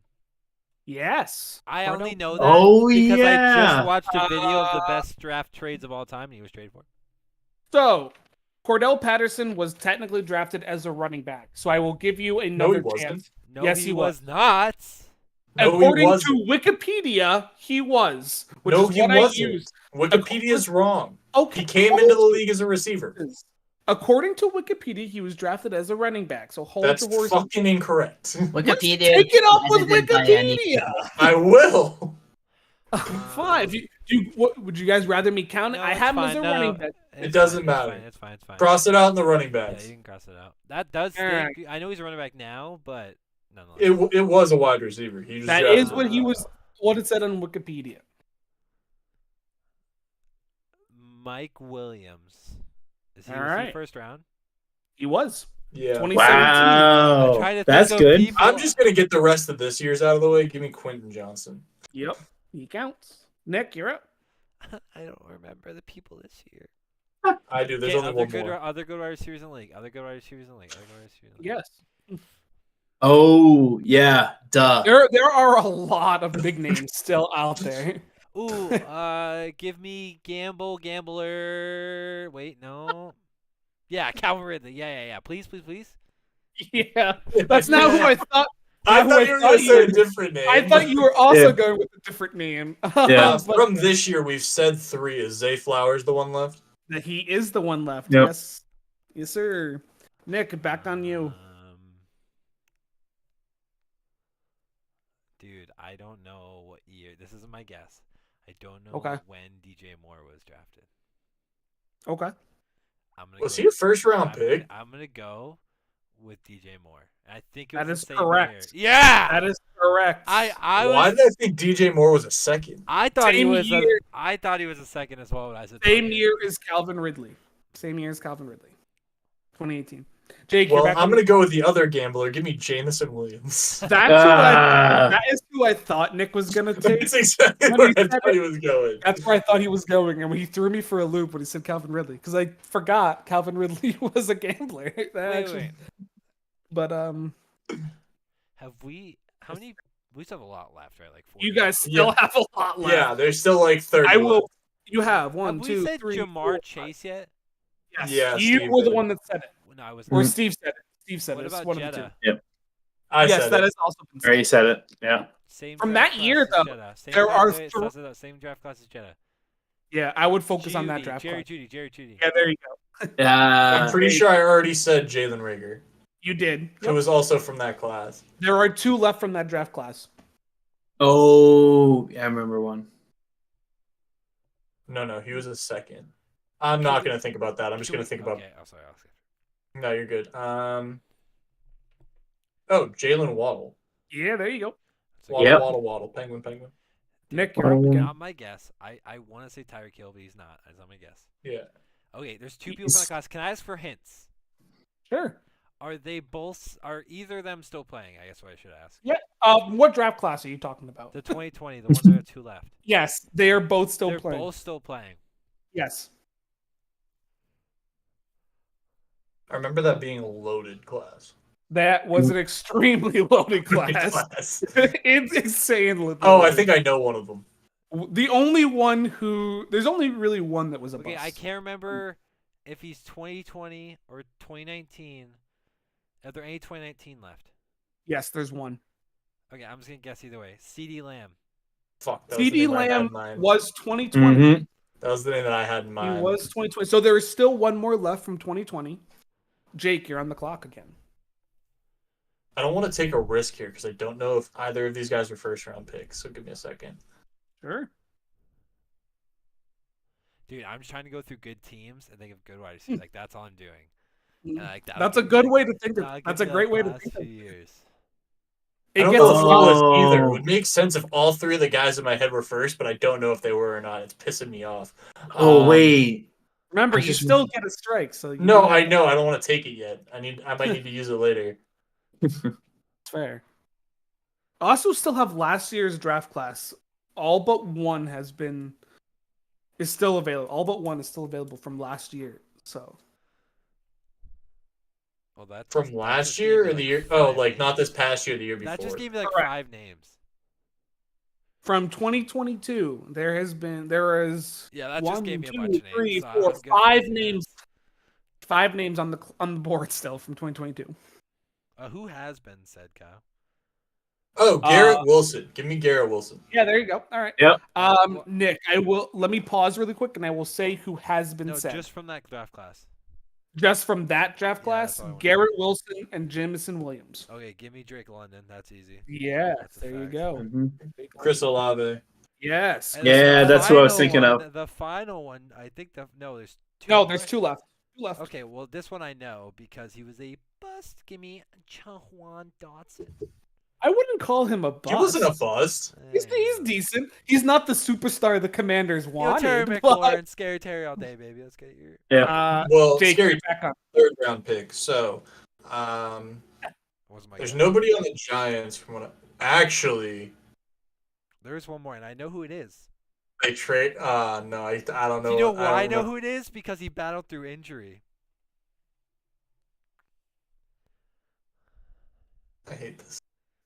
Yes. I Cordell- only know that Oh, because I yeah. just watched a video of the best draft trades of all time, and he was traded for. So, Cordell Patterson was technically drafted as a running back. So I will give you No, another he wasn't. chance. No, Yes, he he was not. No, According he to wasn't. Wikipedia, he was. Which No, is he what wasn't. I used. Wikipedia's wrong. Okay. He came into the league as a receiver. According to Wikipedia, he was drafted as a running back. So hold That's your horses. fucking incorrect. Wikipedia. Take it up with edited by Andy. Wikipedia. I will. Fine. Would you guys rather me count it? No, I it's have him fine. as a No, running back. It doesn't It's matter. fine. It's fine. It's fine. Cross it out in the running Yeah, backs. you can cross it out. That does Alright. stink. I know he's a running back now, but nonetheless. It was a wide receiver. He was That drafted is what as he a- was. What it said on Wikipedia. Mike Williams. Is he All was he right. first round? He was. Yeah. 2017. Wow. I'm trying to That's think of good. people- I'm just gonna get the rest of this year's out of the way. Give me Quentin Johnson. Yep. He counts. Nick, you're up. I don't remember the people this year. I do. There's Okay, only one more. other good wide receivers in the league. Other good wide receivers in the league. Yes. Oh, yeah. Duh. There are a lot of big names still out there. Ooh, give me Gambler. Wait, no. Yeah, Calvin Ridley. Yeah. Please. Yeah. That's not who I thought. I who thought you were gonna say a different name. I thought you were also Yeah. going with a different name. Yeah. But From this year, we've said 3. Is Zay Flowers the one left? that he is the one left. Yep. Yes. Yes, sir. Nick, back on you. Dude, I don't know what year. This is my guess. I don't know Okay. when DJ Moore was drafted. Okay. Was he a first round pick? I'm gonna go with DJ Moore. I think it That was is the same correct. year. Yeah. That is correct. I Why was. did I think DJ Moore was a second? I thought he Same was. year. I thought he was a second as well. When I said Same okay. year as Calvin Ridley. 2018. Jake, Well, you're back I'm on. gonna go with the other gambler. Give me Jamison Williams. That is who I thought Nick was gonna take. That's exactly When where he I said thought he was going. That's where I thought he was going, and he threw me for a loop when he said Calvin Ridley, because I forgot Calvin Ridley was a gambler. Wait. But Have we? How many? We still have a lot left, right? Like 40. you guys still have a lot left. Yeah, there's still like 30. I will. left. You have Have one, we two, said three, Jamar 4, 5. Chase yet? Yes. Yeah, you Steve were the did. one that said it, No, I was. or not. Steve said it. Steve said What it. It's about one of the Jetta? two. I Yes, said that it. is also been said. Already said it. Yeah. Same From draft that year, class as though, Jetta. Same there draft are class- thr- same draft class as Jetta. Yeah, I would focus on that draft. Jerry class. Judy. Yeah, there you go. I'm pretty sure I already said Jalen Rager, You did. who was also from that class. There are 2 left from that draft class. Oh, yeah, I remember one. No, he was a second. I'm not gonna think about that. I'm just gonna think about. Okay, oh, sorry. No, you're good. Oh, Jalen Waddle. Yeah, there you go. Yep. Waddle. Penguin. Nick, you're up again. On my guess, I want to say Tyreek Hill, but he's not. That's on my guess. Yeah. Okay, there's two people from that class. Can I ask for hints? Sure. Are either of them still playing? I guess what I should ask. Yeah. What draft class are you talking about? The 2020, the one there are two left. Yes, they are both still They're playing. both still playing. Yes. I remember that being a loaded class. That was an extremely loaded class. It's insane. Oh, I think I know one of them. The only one there's only really one that was a Okay, bust. I can't remember if he's 2020 or 2019. Are there any 2019 left? Yes, there's one. Okay, I'm just gonna guess either way. CD Lamb. Fuck. That was the CD name I had in Lamb mind. was 2020. That was the name that I had in He mind. was 2020. So there is still one more left from 2020. Jake, you're on the clock again. I don't want to take a risk here because I don't know if either of these guys are first round picks. So give me a second. Sure. Dude, I'm just trying to go through good teams and think of good wide receivers. Like that's all I'm doing. And, like, That's a good way to think. That's a great way to last think. few years. I It don't gets know a if he lot. was either. It would make sense if all three of the guys in my head were first, but I don't know if they were or not. It's pissing me off. Wait. Remember, I you just- still get a strike. So No, I know. I don't want to take it yet. I might need to use it later. It's fair. I also still have last year's draft class. All but one is still available. All but one is still available from last year. So Well, that From just last gave year me, or the year? five Oh, like names. not this past year, the year before. That just gave me like Correct. 5 names. from 2022, there is Yeah, that just one, gave me a two, bunch of names. three, so four, I'm good. five Yeah. names. 5 names on the board still from 2022. Who has been said, Kyle? Oh, Garrett Wilson. Give me Garrett Wilson. Yeah, there you go. All right. Yep. Nick, let me pause really quick, and I will say who has been said. Just from that draft class. Just from that draft Yeah, class, that's all I wanted. Garrett Wilson and Jamison Williams. Okay, give me Drake London. That's easy. Yeah, That's a there you fact. go. Chris Olave. Yes. And Yeah, the that's what I was final thinking one- of. The final one, I think there's 2. No, there's more? 2 left. 2 left. Okay, well, this one I know because he was a bust. Give me Jahan Dotson. I wouldn't call him a bust. He wasn't a bust. He's decent. He's not the superstar the Commanders Yo, wanted. Terry but- McLaurin, Scary Terry all day, baby. Let's get your. Yeah. Well, Jake, scary you're back on. third round pick. So, Wasn't my there's guy. nobody on the Giants from what actually There's one more, and I know who it is. they trade. No, I don't know. Do you know why I don't know who it is? Because he battled through injury. I hate this.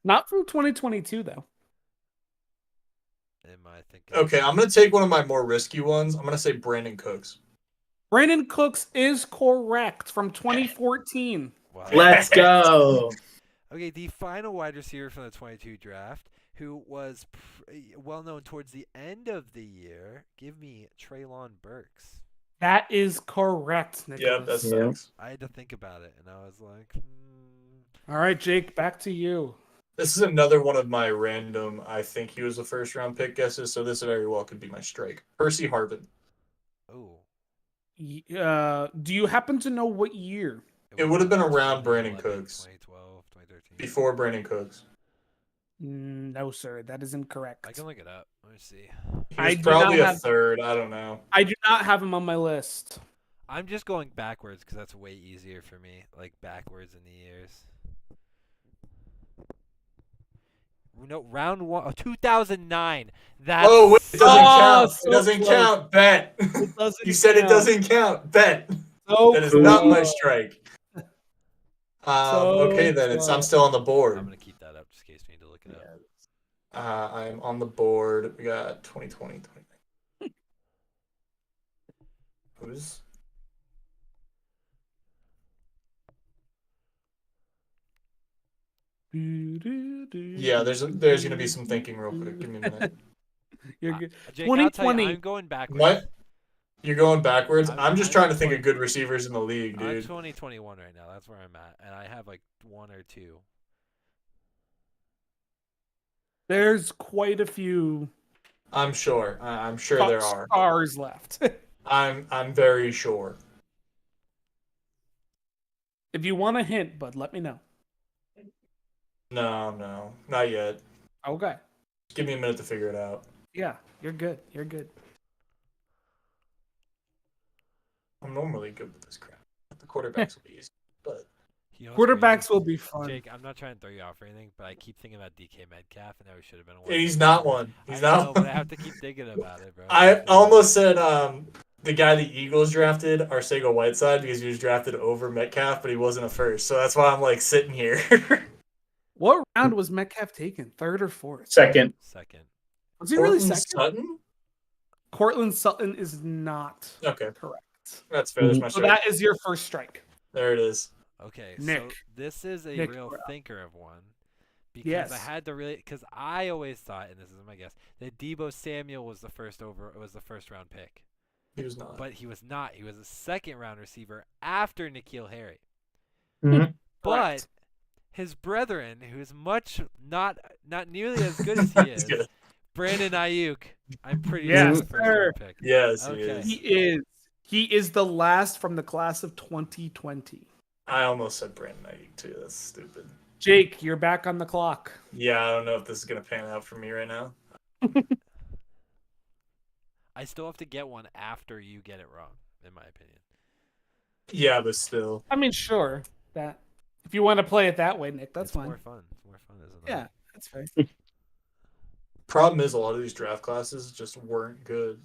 Not from 2022 though. Am I thinking? Okay, I'm gonna take one of my more risky ones. I'm gonna say Brandon Cooks. Brandon Cooks is correct from 2014. Wow. Let's go. Okay, the final wide receiver from the 22 draft, who was well known towards the end of the year. Give me Treylon Burks. That is correct, Nicholas. Yeah, that Yeah. sucks. I had to think about it, and I was like, All right, Jake, back to you. This is another one of my random. I think he was a first round pick guesses. So this very well could be my strike. Percy Harvin. oh. Do you happen to know what year? It would have been around Brandon 2011, Cooks. 2012, 2013. Before Brandon Cooks. No, sir, that is incorrect. I can look it up. Let me see. He I was do probably not a have- third. I don't know. I do not have him on my list. I'm just going backwards because that's way easier for me. Like backwards in the years. No, round 1, 2009. That's Oh, wait, it doesn't count. so It doesn't close. count. Bet. It doesn't You said it count. doesn't count. Bet. So That is not my close. strike. So Okay, then I'm close. still on the board. I'm gonna keep that up just in case we need to look it up. I'm on the board. We got 2020, 2019. Who's? Yeah, there's gonna be some thinking real quick. Give me a minute. You're good. Jake, I'll tell you, 2020. I'm going backwards. What? You're going backwards? I'm just I'm trying to think of 20. good receivers in the league, I'm dude. 2021 right now. That's where I'm at, and I have like 1 or 2. There's quite a few I'm sure. I'm sure there are. Stars left. I'm very sure. If you want a hint, bud, let me know. No, not yet. Okay. Just give me a minute to figure it out. Yeah, you're good. You're good. I'm normally good with this crap. The quarterbacks will be easy, but You know what's Quarterbacks crazy? will be fun. Jake, I'm not trying to throw you off or anything, but I keep thinking about DK Metcalf, and how he should have been one. he's not one. He's I not. know, but I have to keep thinking about it, bro. I almost said the guy the Eagles drafted, Arcega Whiteside, because he was drafted over Metcalf, but he wasn't a first. So that's why I'm like sitting here. What round was Metcalf taken? Third or fourth? Second. Second. Was he really Courtland second? Sutton? Cortland Sutton is not Okay, correct. that's fair. There's my So strike. that is your first strike. There it is. Okay, Nick. so this is a Nick, real we're up. thinker of one. Because Yes. I had to really, because I always thought, and this is my guess, that Deebo Samuel was the first round pick, He was not. but he was not. He was a second round receiver after N'Keal Harry. Mhm. But Correct. his brethren, who is not nearly as good as he He's is, good. Brandon Ayuk, I'm pretty Yes, sure first sir. round pick. Yes, he Okay. is. He is the last from the class of 2020. I almost said Brandon Ayuk too. That's stupid. Jake, you're back on the clock. Yeah, I don't know if this is gonna pan out for me right now. I still have to get one after you get it wrong, in my opinion. Yeah, but still. I mean, sure. That if you want to play it that way, Nick, that's It's fine. more fun. It's more fun, isn't it? Yeah, that's fair. Problem is, a lot of these draft classes just weren't good.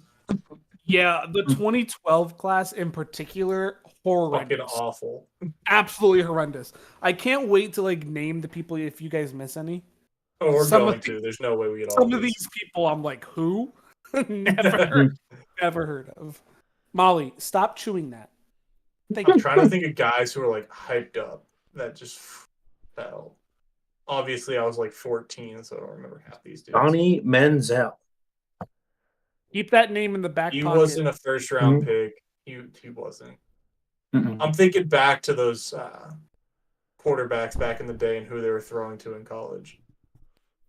Yeah, the 2012 class in particular, Fucking horrendous. awful. Absolutely horrendous. I can't wait to like name the people if you guys miss any. Oh, we're Some of going to. There's no way we get all Some of these people, I'm like, who? never heard of. Molly, stop chewing that. Thank I'm you. trying to think of guys who are like hyped up that just fell. Obviously, I was like 14, so I don't remember half these dudes. Donnie Menzel. Keep that name in the back He pocket. wasn't a first round pick. He wasn't. Mm-mm. I'm thinking back to those quarterbacks back in the day and who they were throwing to in college.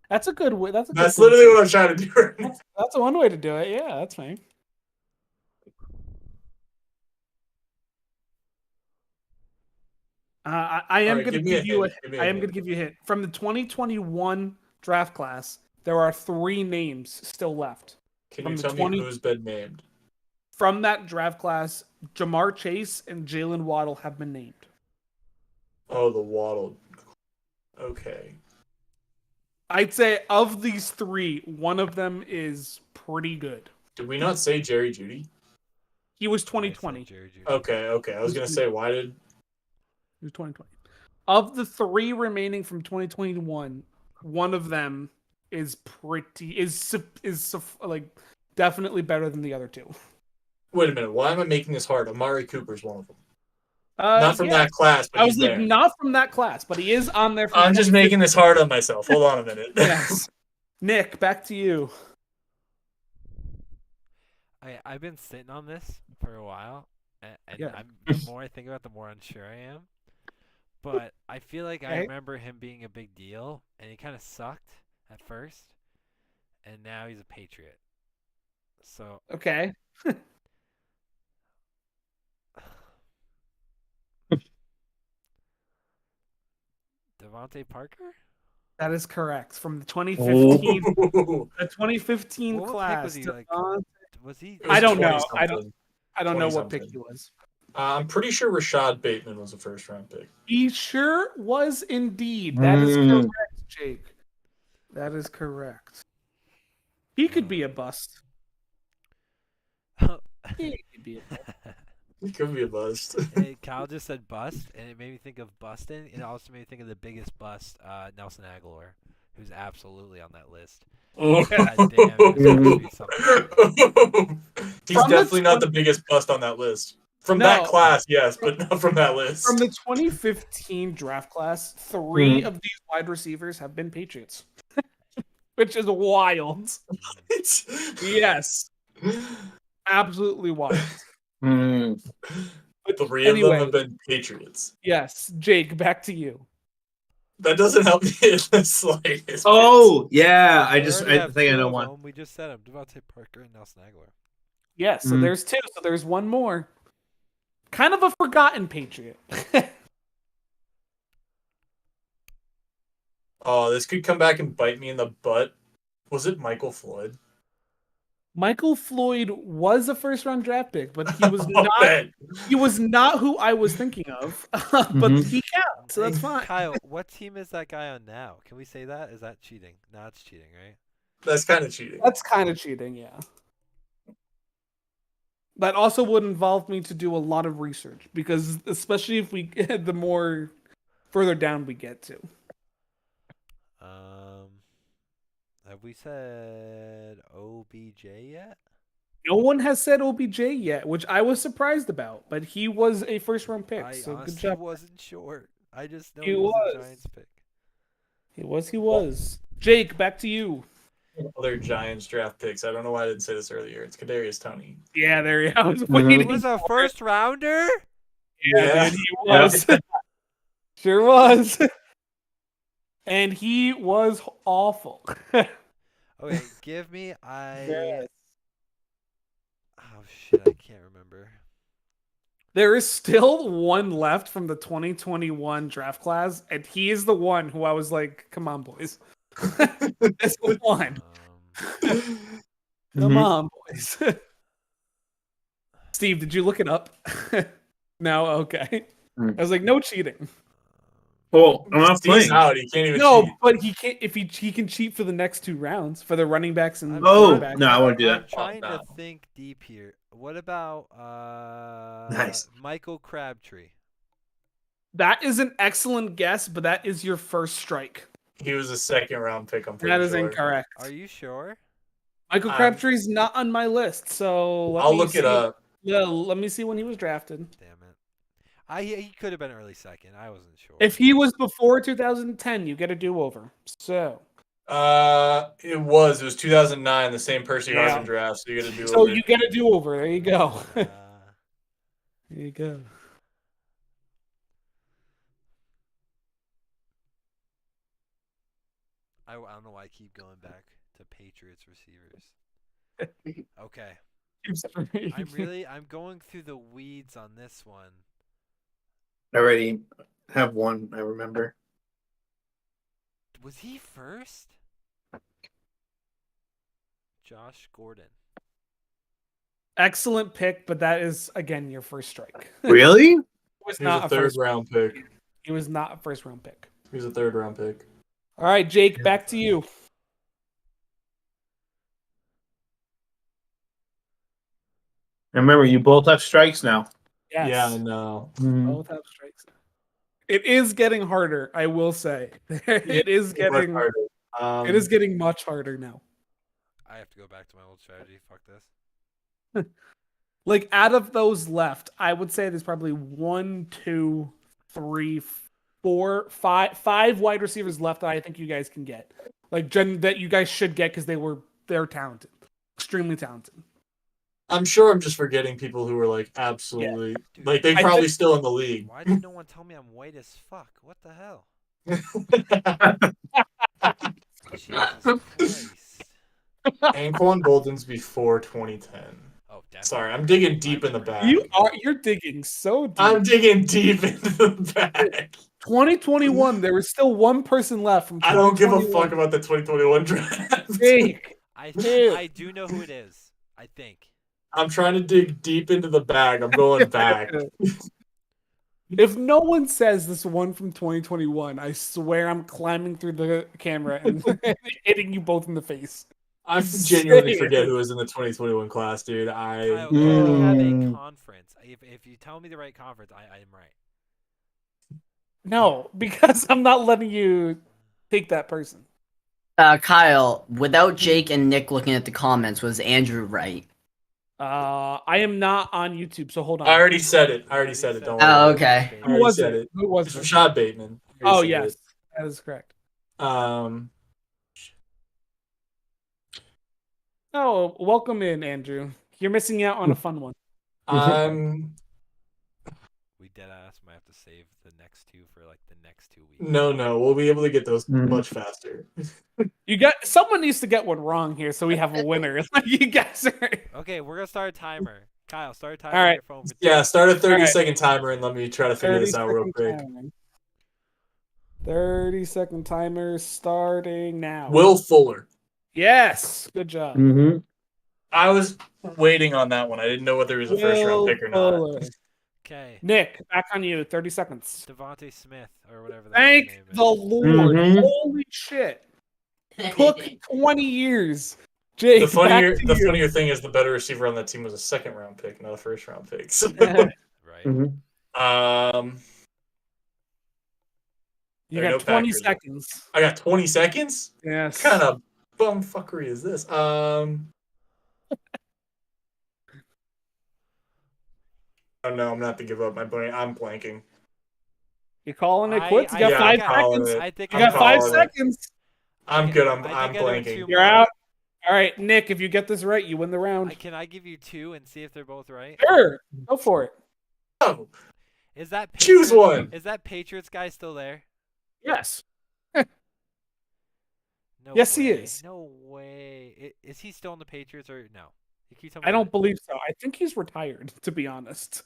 That's a good way. That's Literally what I'm trying to do right now. That's one way to do it. Yeah, that's fine. I am Alright, going to give me a give you a. hint, give me a I am hint. going to give you a hint. From the 2021 draft class, there are 3 names still left. Can From you the tell 20 me who's been named? From that draft class, Jamar Chase and Jalen Waddle have been named. Oh, the Waddle. Okay. I'd say of these 3, one of them is pretty good. Did we not say Jerry Jeudy? He was I said 2020. Jerry Jeudy. Okay. I was gonna say, why did? He was 2020. Of the 3 remaining from 2021, one of them is like definitely better than the other 2. Wait a minute. Why am I making this hard? Amari Cooper's one of them. Not from yeah. that class, but I he's was like, there. not from that class, but he is on there. From I'm just making this hard on myself. Hold on a minute. Yes. Nick, back to you. I've been sitting on this for a while, and Yeah. the more I think about it, the more unsure I am. But I feel like I Okay. remember him being a big deal, and he kind of sucked at first, and now he's a Patriot. So Okay. Devontae Parker? That is correct. From the 2015, Ooh. the 2015 What pick class. was he, like? Was he? It was I don't know. 20-something. I don't know what pick 20-something. he was. I'm pretty sure Rashad Bateman was a first round pick. He sure was indeed. That is correct, Jake. That is correct. He could be a bust. He could be a bust. He could be a bust. Hey, Kyle just said bust, and it made me think of busting. It also made me think of the biggest bust, Nelson Aguilar, who's absolutely on that list. Oh. God damn, there's gotta be something. He's From the definitely not the biggest bust on that list. From that No. class, yes, but not from that list. From the 2015 draft class, 3 of these wide receivers have been Patriots, which is wild. Yes, absolutely wild. But 3 of them anyway, have been Patriots. yes, Jake, back to you. That doesn't help me in the slightest. Oh, yeah. I already have think I two know of one. them. We just said them. Devontae Parker and Nelson Aguilar. Yeah, so there's 2. So there's one more. Kind of a forgotten Patriot. Oh, this could come back and bite me in the butt. Was it Michael Floyd? Michael Floyd was a first-round draft pick, but he was Oh, not. man. He was not who I was thinking of. But he counts, so that's fine. Kyle, what team is that guy on now? Can we say that? Is that cheating? No, it's cheating, right? That's kind of cheating. That's kind of cheating, yeah. That also would involve me to do a lot of research because, especially if we the more further down we get to. Have we said OBJ yet? No one has said OBJ yet, which I was surprised about, but he was a first-round pick. I So good honestly job. wasn't sure. I just know He he was was. a Giants pick. He was. Jake, back to you. Other Giants draft picks. I don't know why I didn't say this earlier. It's Kadarius Toney. Yeah, there he was. He Waiting. was a first rounder? Yeah, dude, he was. Sure was. And he was awful. Okay, give me Yes. Oh shit, I can't remember. There is still one left from the 2021 draft class, and he is the one who I was like, come on, boys. This one. Come on, boys. Steve, did you look it up? No? Okay. I was like, no cheating. Well, I'm not Steve's playing. out. He can't even No, cheat. but he can't. If he can cheat for the next 2 rounds for the running backs and Oh, quarterbacks. no, I won't do I'm that. trying no. to think deep here. What about Nice. Michael Crabtree? That is an excellent guess, but that is your first strike. He was a second-round pick, I'm pretty That is sure. incorrect. Are you sure? Michael Crabtree's not on my list, so I'll look it up. Yeah, let me see when he was drafted. Damn it. He could have been early second. I wasn't sure. If he was before 2010, you get a do-over. So. It was 2009, the same Percy Yeah. Harvin draft. So you got to do. So you get a do-over. There you go. Uh, There you go. I don't know why I keep going back to Patriots receivers. Okay. I'm going through the weeds on this one. I already have one, I remember. Was he first? Josh Gordon. Excellent pick, but that is again your first strike. Really? Was He not was a third-round pick. He was not a first-round pick. He was a third-round pick. All right, Jake, back to you. Remember, you both have strikes now. Yes. Yeah, I know. Both have strikes. It is getting harder, I will say. It is getting harder. it is getting much harder now. I have to go back to my old strategy. Fuck this. Like out of those left, I would say there's probably 1, 2, 3, 4, 5 wide receivers left that I think you guys can get. Like that you guys should get because they're talented, extremely talented. I'm sure I'm just forgetting people who were like absolutely Dude, like they're probably still in the league. Why did no one tell me I'm white as fuck? What the hell? Jesus Christ. Anquan Bolden's before 2010. Oh, definitely. Sorry, I'm digging deep in the bag. You're digging so deep. I'm digging deep into the bag. 2021, there was still one person left from I don't give a 2021. fuck about the 2021 draft. Jake, I do know who it is. I think. I'm trying to dig deep into the bag. I'm going back. if no one says this one from 2021, I swear I'm climbing through the camera and hitting you both in the face. I genuinely forget who was in the 2021 class, dude. Kyle, we have a conference. If you tell me the right conference, I am right. No, because I'm not letting you take that person. Kyle, without Jake and Nick looking at the comments, was Andrew right? I am not on YouTube, so hold on. I already said it. Don't worry. Oh, okay. I Who already was said it? it. Who was It's it? Rashad Bateman. I already Oh, said yes. That is correct. it. Oh, welcome in, Andrew. You're missing out on a fun one. We deadass might have to save the next two for like the next 2 weeks. No, we'll be able to get those much faster. Someone needs to get one wrong here, so we have a winner. You guys are. Okay, we're gonna start a timer. Kyle, start a timer All on right. your phone. Yeah, start a 30 All right. second timer and let me try to figure this out real 30-second quick. timer. 30-second timer starting now. Will Fuller. Yes, good job. Mm-hmm. I was waiting on that one. I didn't know whether he was a first round pick or not. Fuller. Okay. Nick, back on you. 30 seconds. Devontae Smith or whatever that Thank name the is. Lord. Mhm. Holy shit. Took 20 years. Jake, The funnier back to you. funnier thing is the better receiver on that team was a second round pick, not a first round pick. So, Right. Mm-hmm. You There are got no 20 Packers. seconds. I got 20 seconds? Yes. What kind of bumfuckery is this? Oh no, I'm gonna have to give up. I'm blanking. You calling it quits? You got Yeah, 5 I'm calling seconds. it. I think You I'm got 5 calling it. seconds. I'm good. I'm I think I know blanking. two You're more. out. All right, Nick, if you get this right, you win the round. Can I give you 2 and see if they're both right? Sure. Go for it. Oh, Is that choose Patriots- one. Is that Patriots guy still there? Yes. No Yes, way. he is. No way. Is he still in the Patriots or no? You keep telling I me don't that. believe so. I think he's retired, to be honest.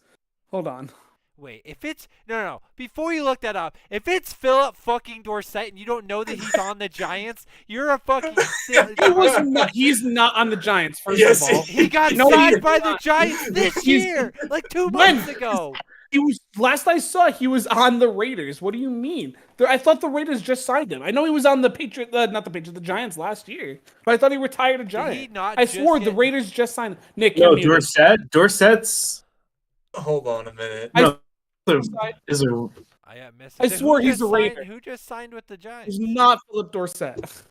Hold on. Wait, if it's no. Before you look that up, if it's Philip fucking Dorsett and you don't know that he's on the Giants, you're a fucking silly. He's not on the Giants, first Yes, of all. He got No, signed he's by the not. Giants this He's- year, like 2 When? months ago. He was last I saw. He was on the Raiders. What do you mean? I thought the Raiders just signed him. I know he was on the the Giants last year, but I thought he retired a Did Giant. he not I just swore the get- Raiders just signed him. Nick, No, you're muted. Dorsett's Hold on a minute. no, is a I missed I it. swore Who he's just a Raider. signed- Who just signed with the Giants? He's not Philip Dorsett.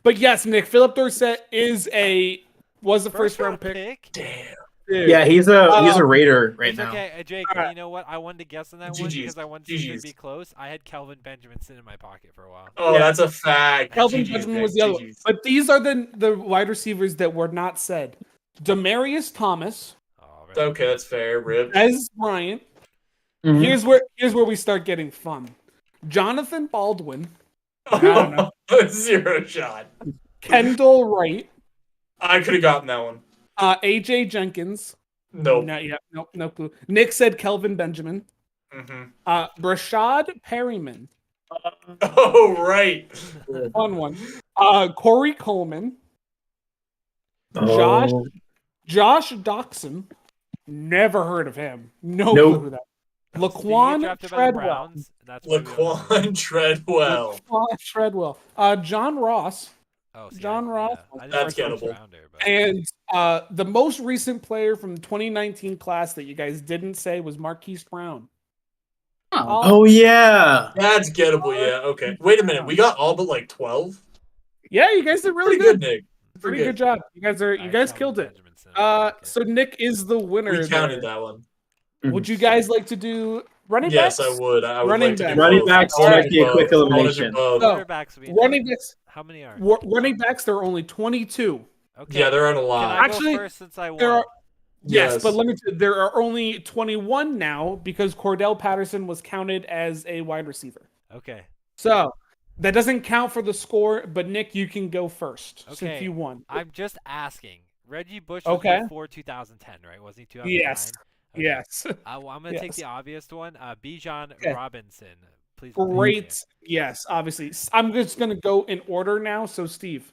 But yes, Nick, Philip Dorsett was a first round pick. Damn. Dude. yeah. He's a Raider right It's now. okay, Jake. Alright. You know what? I wanted to guess on that one GG's. because I wanted to see if it'd GG's. be close. I had Kelvin Benjamin sitting in my pocket for a while. Oh, Yeah. that's a fact. Kelvin GG's, Benjamin Nick, was the other one. GG's. But these are the wide receivers that were not said. Demarius Thomas, Oh, Okay, that's fair. Rip. Dez Bryant. Mhm. Here's where we start getting fun. Jonathan Baldwin, I don't know. Zero shot. Kendall Wright, I could have gotten that one. AJ Jenkins. Nope. Not yet. Nope, no clue. Nick said Kelvin Benjamin. Mm-hmm. Brashad Perryman. Oh, right. Fun one. Corey Coleman. Oh. Josh Doxson. Never heard of him. No Nope. clue who that. Did he get Laquan drafted by the Treadwell. Browns? That's why we don't know. Laquan Treadwell. Laquan Treadwell. John Ross. Oh, see, John Ross. I didn't That's know he was a gettable. first-rounder, but- And the most recent player from the 2019 class that you guys didn't say was Marquise Brown. Oh yeah. That's gettable, yeah. Okay. Wait a minute. We got all but like 12? Yeah, you guys did really Pretty good, Nick. Pretty good job. You guys I had Kelvin killed it. Benjamin sitting in my pocket. So Nick is the winner. We counted there. that one. Would you guys like to do running Yes, backs? I would. I would Running like to do back. Running both. backs I wanna might do be a both. quick I wanna do elimination. both. No. Quarterbacks we Running backs. How many are? Running backs. There are only 22. Okay. Yeah, there aren't a Can lot. I Actually, go first since I won? There are. Yes, Yes. but let me. There are only 21 now because Cordell Patterson was counted as a wide receiver. Okay. So that doesn't count for the score. But Nick, you can go first since Okay. you won. I'm just asking. Reggie Bush was Okay. before 2010, right? Wasn't he 2009? Yes. Okay. Yes. I'm going to take Yes. the obvious one. Bijan Okay. Robinson. Please. continue. Great. Yes, obviously. I'm just gonna go in order now. So Steve.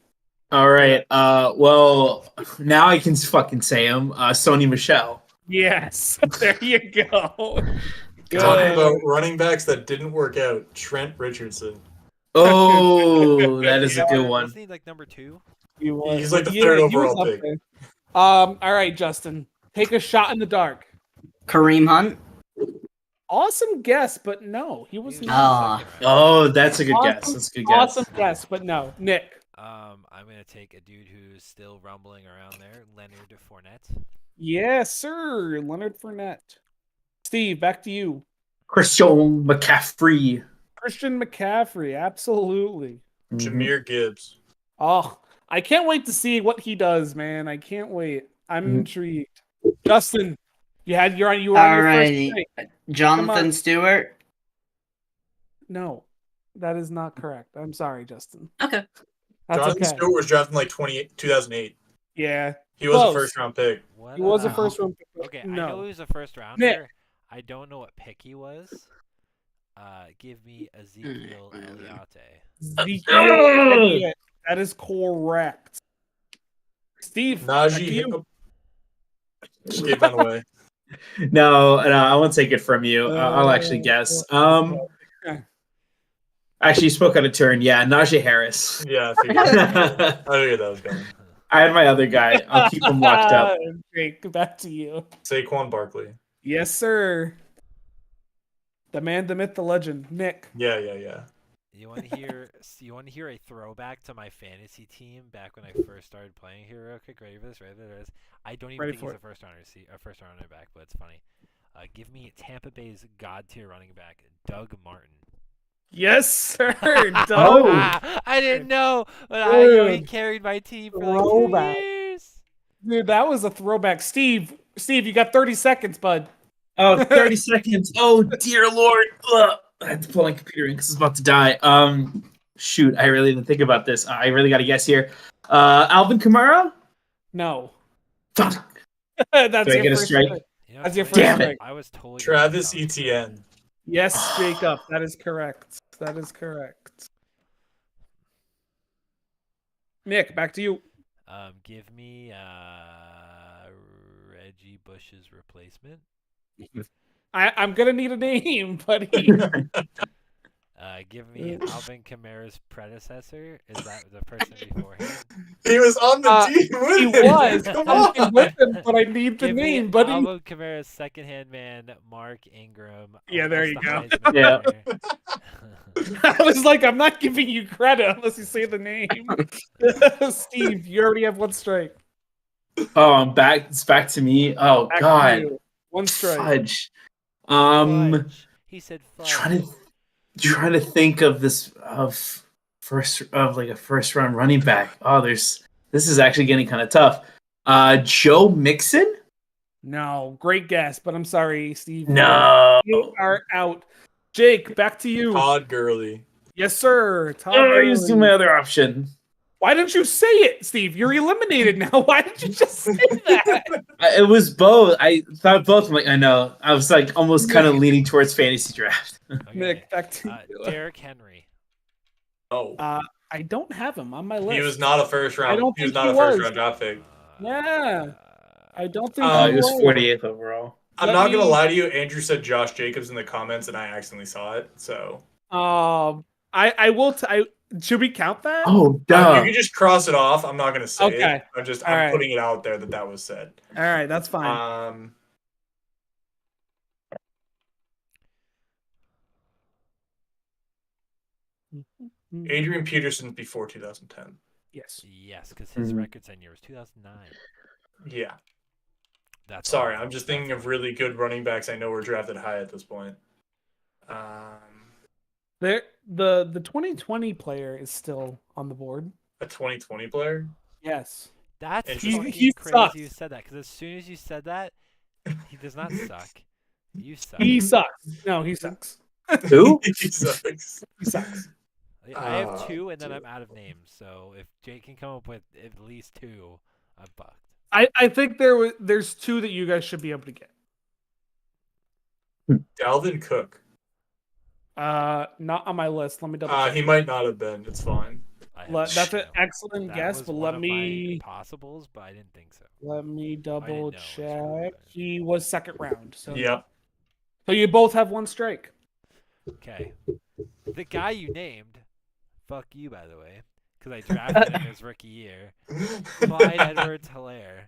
All right. Well, now I can fucking say him. Sony Michelle. Yes. There you go. Talking Good. about running backs that didn't work out. Trent Richardson. Oh, that is a good one. Wasn't he like number 2? He's like the third he was overall up pick. there. All right, Justin. Take a shot in the dark. Kareem Hunt. Awesome guess, but no, he was He was not. in the second round. Oh, that's a good Awesome- guess. That's a good guess. Awesome guess, but no. Nick. I'm going to take a dude who's still rumbling around there, Leonard Fournette. Yes, sir. Leonard Fournette. Steve, back to you. Christian McCaffrey. Christian McCaffrey. Absolutely. Jameer Gibbs. Oh, I can't wait to see what he does, man. I can't wait. I'm Mhm. intrigued. Justin, You were on your first Alrighty. strike. Come Jonathan on. Stewart. No, that is not correct. I'm sorry, Justin. Okay. That's Jonathan okay. Stewart was drafted in like 2008. Yeah, He was a Close. first round pick. What, he was a Wow. first round pick. Okay, I no. know he was a first rounder. Nick. I don't know what pick he was. Give me Ezekiel Elliott. Ezekiel Elliott. That is correct. Steve, back to you. Najee. Just gave that away. No, I won't take it from you. I'll actually guess. Actually, you spoke out of turn. Yeah, Najee Harris. Yeah, I figured that was going. I had my other guy. I'll keep him locked up. Great, back to you. Saquon Barkley. Yes, sir. The man, the myth, the legend, Nick. Yeah. You want to hear a throwback to my fantasy team back when I first started playing here real quick? Ready for this? I don't even think he's a first rounder back, but it's funny. Give me Tampa Bay's god tier running back, Doug Martin. Yes, sir. Oh. I didn't know, but I know he carried my team for like 2 Throwback. years. Dude, that was a throwback. Steve, you got 30 seconds, bud. Oh, 30 seconds. Oh, dear Lord. Ugh. I had to pull my computer in because it's about to die. Shoot, I really didn't think about this. I really got to guess here. Alvin Kamara? No. Fuck. That's Do I your get a first strike? You know, That's your it's funny, first strike. I was totally Travis gonna say Etienne. Yes, Jacob. That is correct. Nick, back to you. Give me Reggie Bush's replacement. I'm gonna need a name, buddy. Give me Alvin Kamara's predecessor. Is that the person before him? He was on the team with He him. was. Come I'm on. with him, but I need the Give name, me buddy. Alvin Kamara's second-hand man, Mark Ingram. Yeah, there you almost go. the Heisman Yeah. winner. I was like, I'm not giving you credit unless you say the name. Steve, you already have one strike. Oh, I'm back. It's back to me. Oh, Back to God. you. One strike. Fudge. Fudge. He said fudge. Trying to think of a first round running back. Oh, this is actually getting kind of tough. Joe Mixon? No, great guess, but I'm sorry, Steve. No. You are out. Jake, back to you. Todd Gurley. Yes, sir. Todd Oh, Gurley. use my other option. Why didn't you say it, Steve? You're eliminated now. Why did you just say that? It was both. I thought both. I'm like, I know. I was like almost kind of leaning towards fantasy draft. Okay. Nick, back to you. Derrick Henry. Oh. I don't have him on my list. He was not a first round. I don't He was think not he a first was. round draft pick. Yeah. I don't think He was 48th overall. I'm Let not me- gonna lie to you. Andrew said Josh Jacobs in the comments, and I accidentally saw it. So I will. Should we count that? Oh, you duh. can just cross it off. I'm not gonna say Okay. it. All I'm right. putting it out there that was said. All right, that's fine. Adrian Peterson before 2010. Yes. Yes, because his record 10 years, 2009. Yeah. That's Sorry, all. I'm just thinking of really good running backs I know were drafted high at this point. The 2020 player is still on the board. A 2020 player? Yes. That's Interesting. fucking He crazy sucks. you said that, because as soon as you said that, he does not suck. You suck. He sucks. No, he sucks. Who? He sucks. He sucks. I have two, and then I'm out of names. So if Jake can come up with at least two, I'm fucked. I think there's two that you guys should be able to get. Dalvin Cook. Not on my list. Let me double check. He might not have been. It's fine. That's an excellent guess, was but one let of me my possibles, but I didn't think so. let me double know it was check. really He was second round. So Yep. So you both have one strike. Okay. The guy you named, fuck you, by the way, because I drafted him his rookie year. Clyde Edwards-Helaire.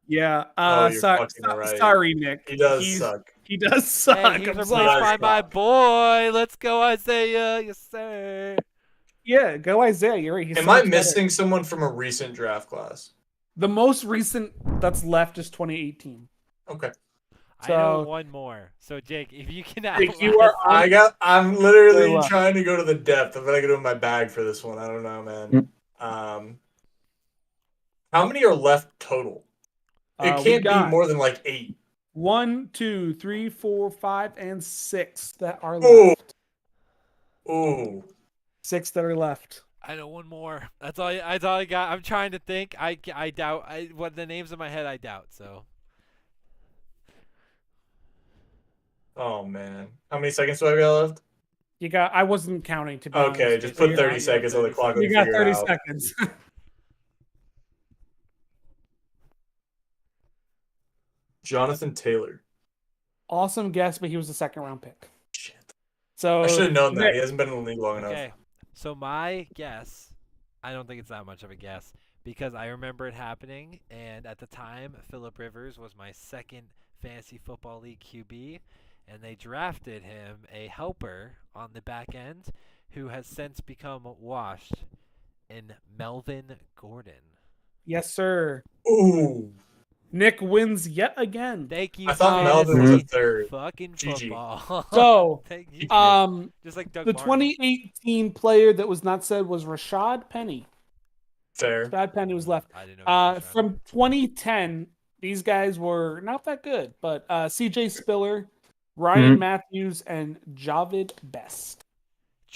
Yeah. You're fucking right. Sorry, Nick. He does He's- suck. He does suck. Hey, he's I'm replaced sorry. by my boy. Let's go, Isaiah. Yes, sir. Yeah, go Isaiah. You're right. He's Am so I much better. missing someone from a recent draft class? The most recent that's left is 2018. Okay. I know So- one more. So, Jake, if you can Jake, you are outlast- I'm literally Very well. trying to go to the depth. I'm gonna go to my bag for this one. I don't know, man. How many are left total? It we can't be got- more than like 8. 1, 2, 3, 4, 5, and 6 that are Ooh. left. Ooh. 6 that are left. I know one more. That's all I got. I'm trying to think. I doubt. What the names in my head I doubt. So. Oh man. How many seconds do I got left? I wasn't counting to be Okay, honest. just So put you're 30 not- seconds on the clock. You got 30 out. seconds. Jonathan Taylor. Awesome guess, but he was a second round pick. Shit. So I should have known that. Nick, He hasn't been in the league long enough. Okay. So my guess, I don't think it's that much of a guess because I remember it happening, and at the time, Phillip Rivers was my second fantasy football league QB, and they drafted him a helper on the back end, who has since become washed in Melvin Gordon. Yes, sir. Ooh. Nick wins yet again. Thank you. I thought Melvin was a fantasy third. Fucking GG. football. So, Thank you. Just like Doug the Martin. 2018 player that was not said was Rashad Penny. Fair. Rashad Penny was left. I didn't know. From 2010, these guys were not that good, but CJ Spiller, Ryan Matthews, and Javid Best.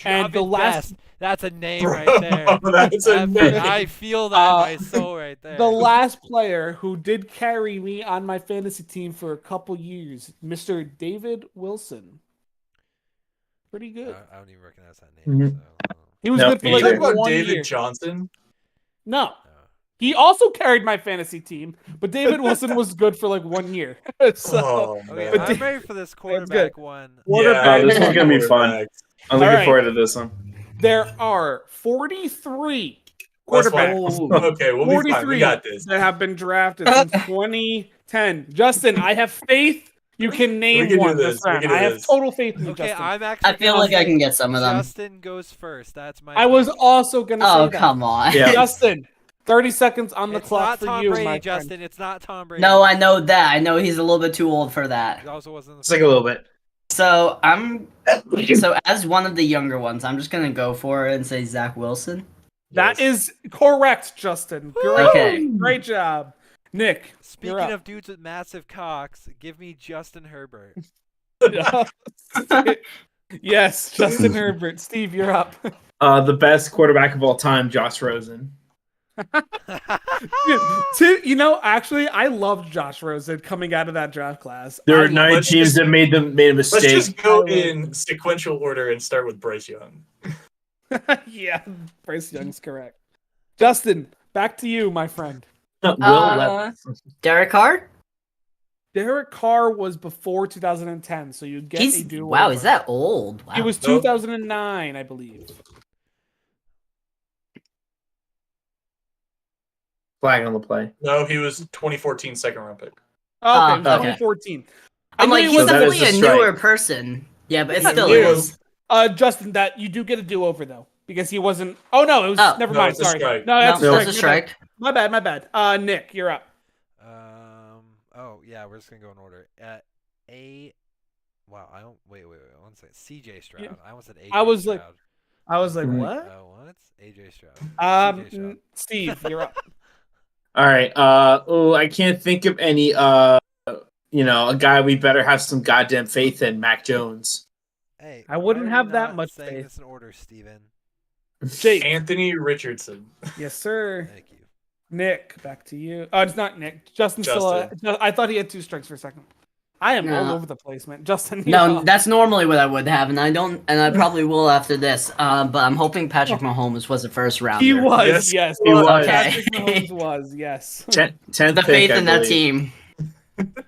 And the last- Best. That's a name right there. That's a name. I feel that in my soul right there. The last player who did carry me on my fantasy team for a couple years, Mr. David Wilson. Pretty good. I don't even recognize that name. Mhm. So, He was No, good for me like You either. talk about 1 David year. Johnson? No. He also carried my fantasy team, but David Wilson was good for like 1 year. So Oh, okay, man. I'm ready for this good. quarterback one. Quarterback. Oh, this one's gonna be fun. Quarterback. I'm looking All right. forward to this one. there are 43 That's quarterbacks. fine. Okay, we'll be fine. 43 We got this. that have been drafted since 2010. Justin, I have faith you can name We can do one this. this We round. can do I have this. total faith in you, Okay, Justin. I'm actually. I feel gonna like I say can get some of them. Justin goes first. That's my. I was pick. also going to say Oh, that. come on. Yeah. Justin, 30 seconds on the It's clock not for Tom you, Brady, my friend. Justin. It's not Tom Brady. No, I know that. I know he's a little bit too old for that. He also wasn't. It's like a little bit. So as one of the younger ones, I'm just gonna go for it and say Zach Wilson. That Yes. is correct, Justin. Great, Okay. great job. Nick, Speaking you're up. of dudes with massive cocks, give me Justin Herbert. Yes, Justin Herbert. Steve, you're up. The best quarterback of all time, Josh Rosen. Actually, I loved Josh Rosen coming out of that draft class. There I are 9 let's teams just- that made a Let's mistake. just go in sequential order and start with Bryce Young. Yeah, Bryce Young's correct. Justin, back to you, my friend. Will Levis. Derek Carr? Derek Carr was before 2010, so you'd get a do. Wow, is that old? Wow. It was 2009, I believe. Flag on the play. No, he was 2014 second round pick. Oh, okay, it was okay. 2014. I'm like, knew it he's So that definitely is a a strike. newer person. Yeah, but it Yeah, still he is. Justin, that you do get a do-over though, because he wasn't. Oh no, it was. Oh. Never No, mind. it's a Sorry. strike. No, that's No, a it's a strike. strike. My bad. My bad. Nick, you're up. Oh yeah, we're just gonna go in order. Wow, I don't. Wait. I want to say C.J. Stroud. Yeah. I almost said AJ I was Stroud. like- I was like, Mhm. what? What? AJ Stroud. CJ Stroud. Steve, you're up. All right. I can't think of any. A guy we better have some goddamn faith in. Mac Jones. Hey, I wouldn't why are have we that not much saying faith. this in order, Steven? Jake, Anthony Richardson. yes sir. Thank you. Nick, back to you. Oh, it's not Nick. Justin's Justin. still. I thought he had 2 strikes for a second. I am all No. over the place, man. Justin, you're No, up. that's normally what I would have, and I probably will after this. But I'm hoping Patrick Mahomes was the first rounder. He was. Yes, Yes, he was. Patrick Okay. Mahomes was. Yes. 10th The pick, faith I in that believe. team.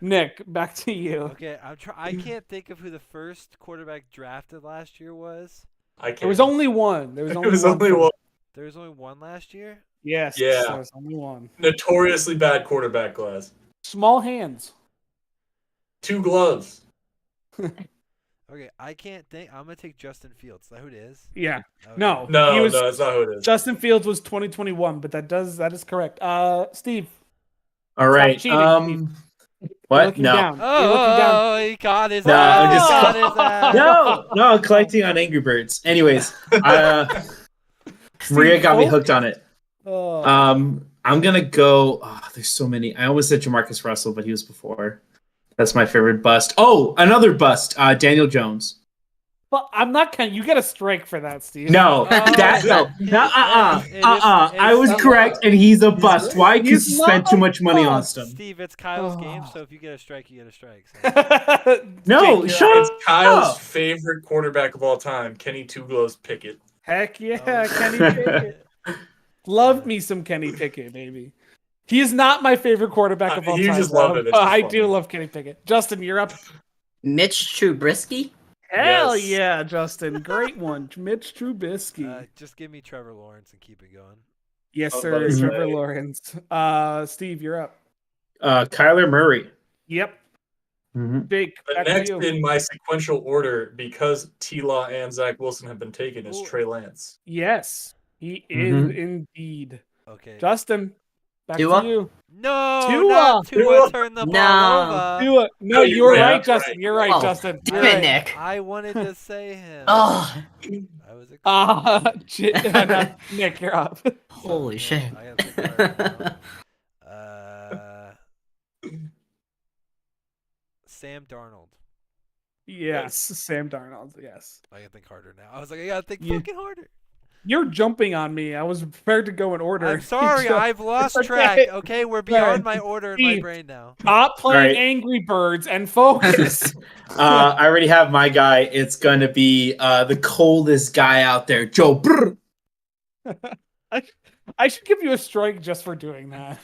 Nick, back to you. Okay, I can't think of who the first quarterback drafted last year was. I can't. There was only one. There was It only was one. only one There was only one last year. Yes. Yeah. There was only one. notoriously bad quarterback class. Small hands. 2 gloves. Okay, I can't think. I'm gonna take Justin Fields. Is that who it is? Yeah. Okay. No. No, He was- no, that's not who it is. Justin Fields was 2021, but that is correct. Steve. All right. cheating, Steve. You're What? looking No. down. You're looking down. Oh, he caught his No, ass. I'm He just- caught his ass. No, I'm collecting on Angry Birds. Anyways, Maria got me hooked on it. Oh. I'm gonna go. Oh, there's so many. I almost said Jamarcus Russell, but he was before. That's my favorite bust. Oh, another bust. Daniel Jones. Well, I'm not kind. You get a strike for that, Steve. No, that no. I was correct, and he's a bust. Why? Because he spent too much money on stuff. Steve, it's Kyle's game, so if you get a strike, you get a strike. So. No, Jake, shut It's up. Kyle's favorite quarterback of all time, Kenny Two Gloves Pickett. Heck yeah, Kenny Pickett. Love me some Kenny Pickett, baby. He is not my favorite quarterback of all You time. just love it. It's But just I funny. do love Kenny Pickett. Justin, you're up. Mitch Trubisky? Hell Yes. yeah, Justin. Great one. Mitch Trubisky. Just give me Trevor Lawrence and keep it going. Yes, I was sir. about to Trevor say. Lawrence. Steve, you're up. Kyler Murray. Yep. Mhm. Big. The Back to next you. in my sequential order, because T-Law and Zach Wilson have been taken, is Ooh. Trey Lance. Yes, he is Mhm. indeed. Okay. Justin, back Tua? to you. No, Tua. not Tua Tua. turn the No. ball over. Tua. No, you're you were right, right, right. Justin. You're right, Oh, Justin. damn You're it, right. Nick. I wanted to say him. Oh, I was No, Nick, you're up. holy shit. I gotta think hard now. Sam Darnold. Yes, Sam Darnold. Yes, I gotta think harder now. I was like, I gotta think Yeah. fucking harder. you're jumping on me. I was prepared to go in order. I'm sorry, I've lost okay. track. Okay, we're beyond my Sorry. order in my Steve. brain now. Stop playing Alright. Angry Birds and focus. I already have my guy. It's gonna be the coldest guy out there, Joe. Brr. I should give you a strike just for doing that.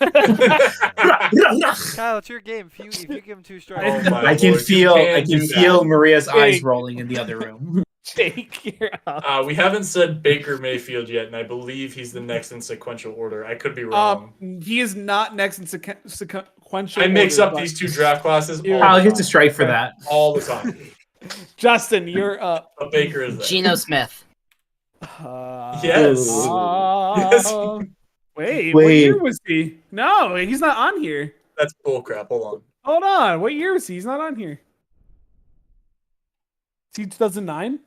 Kyle, it's your game. If you give him 2 strikes, Oh my I can Lord, you feel can't do that. Maria's eyes Jake. rolling in the other room. Jake, you're up. We haven't said Baker Mayfield yet, and I believe he's the next in sequential order. I could be wrong. He is not next in sequential. I mix order, up but- these two draft classes all Kyle the gets a time. strike for that. All the time. Justin, you're up. But Baker is there. Geno Smith. Yes. Wait, what year was he? No, he's not on here. That's bullcrap. Hold on. Hold on. What year is he? He's not on here. Is he 2009?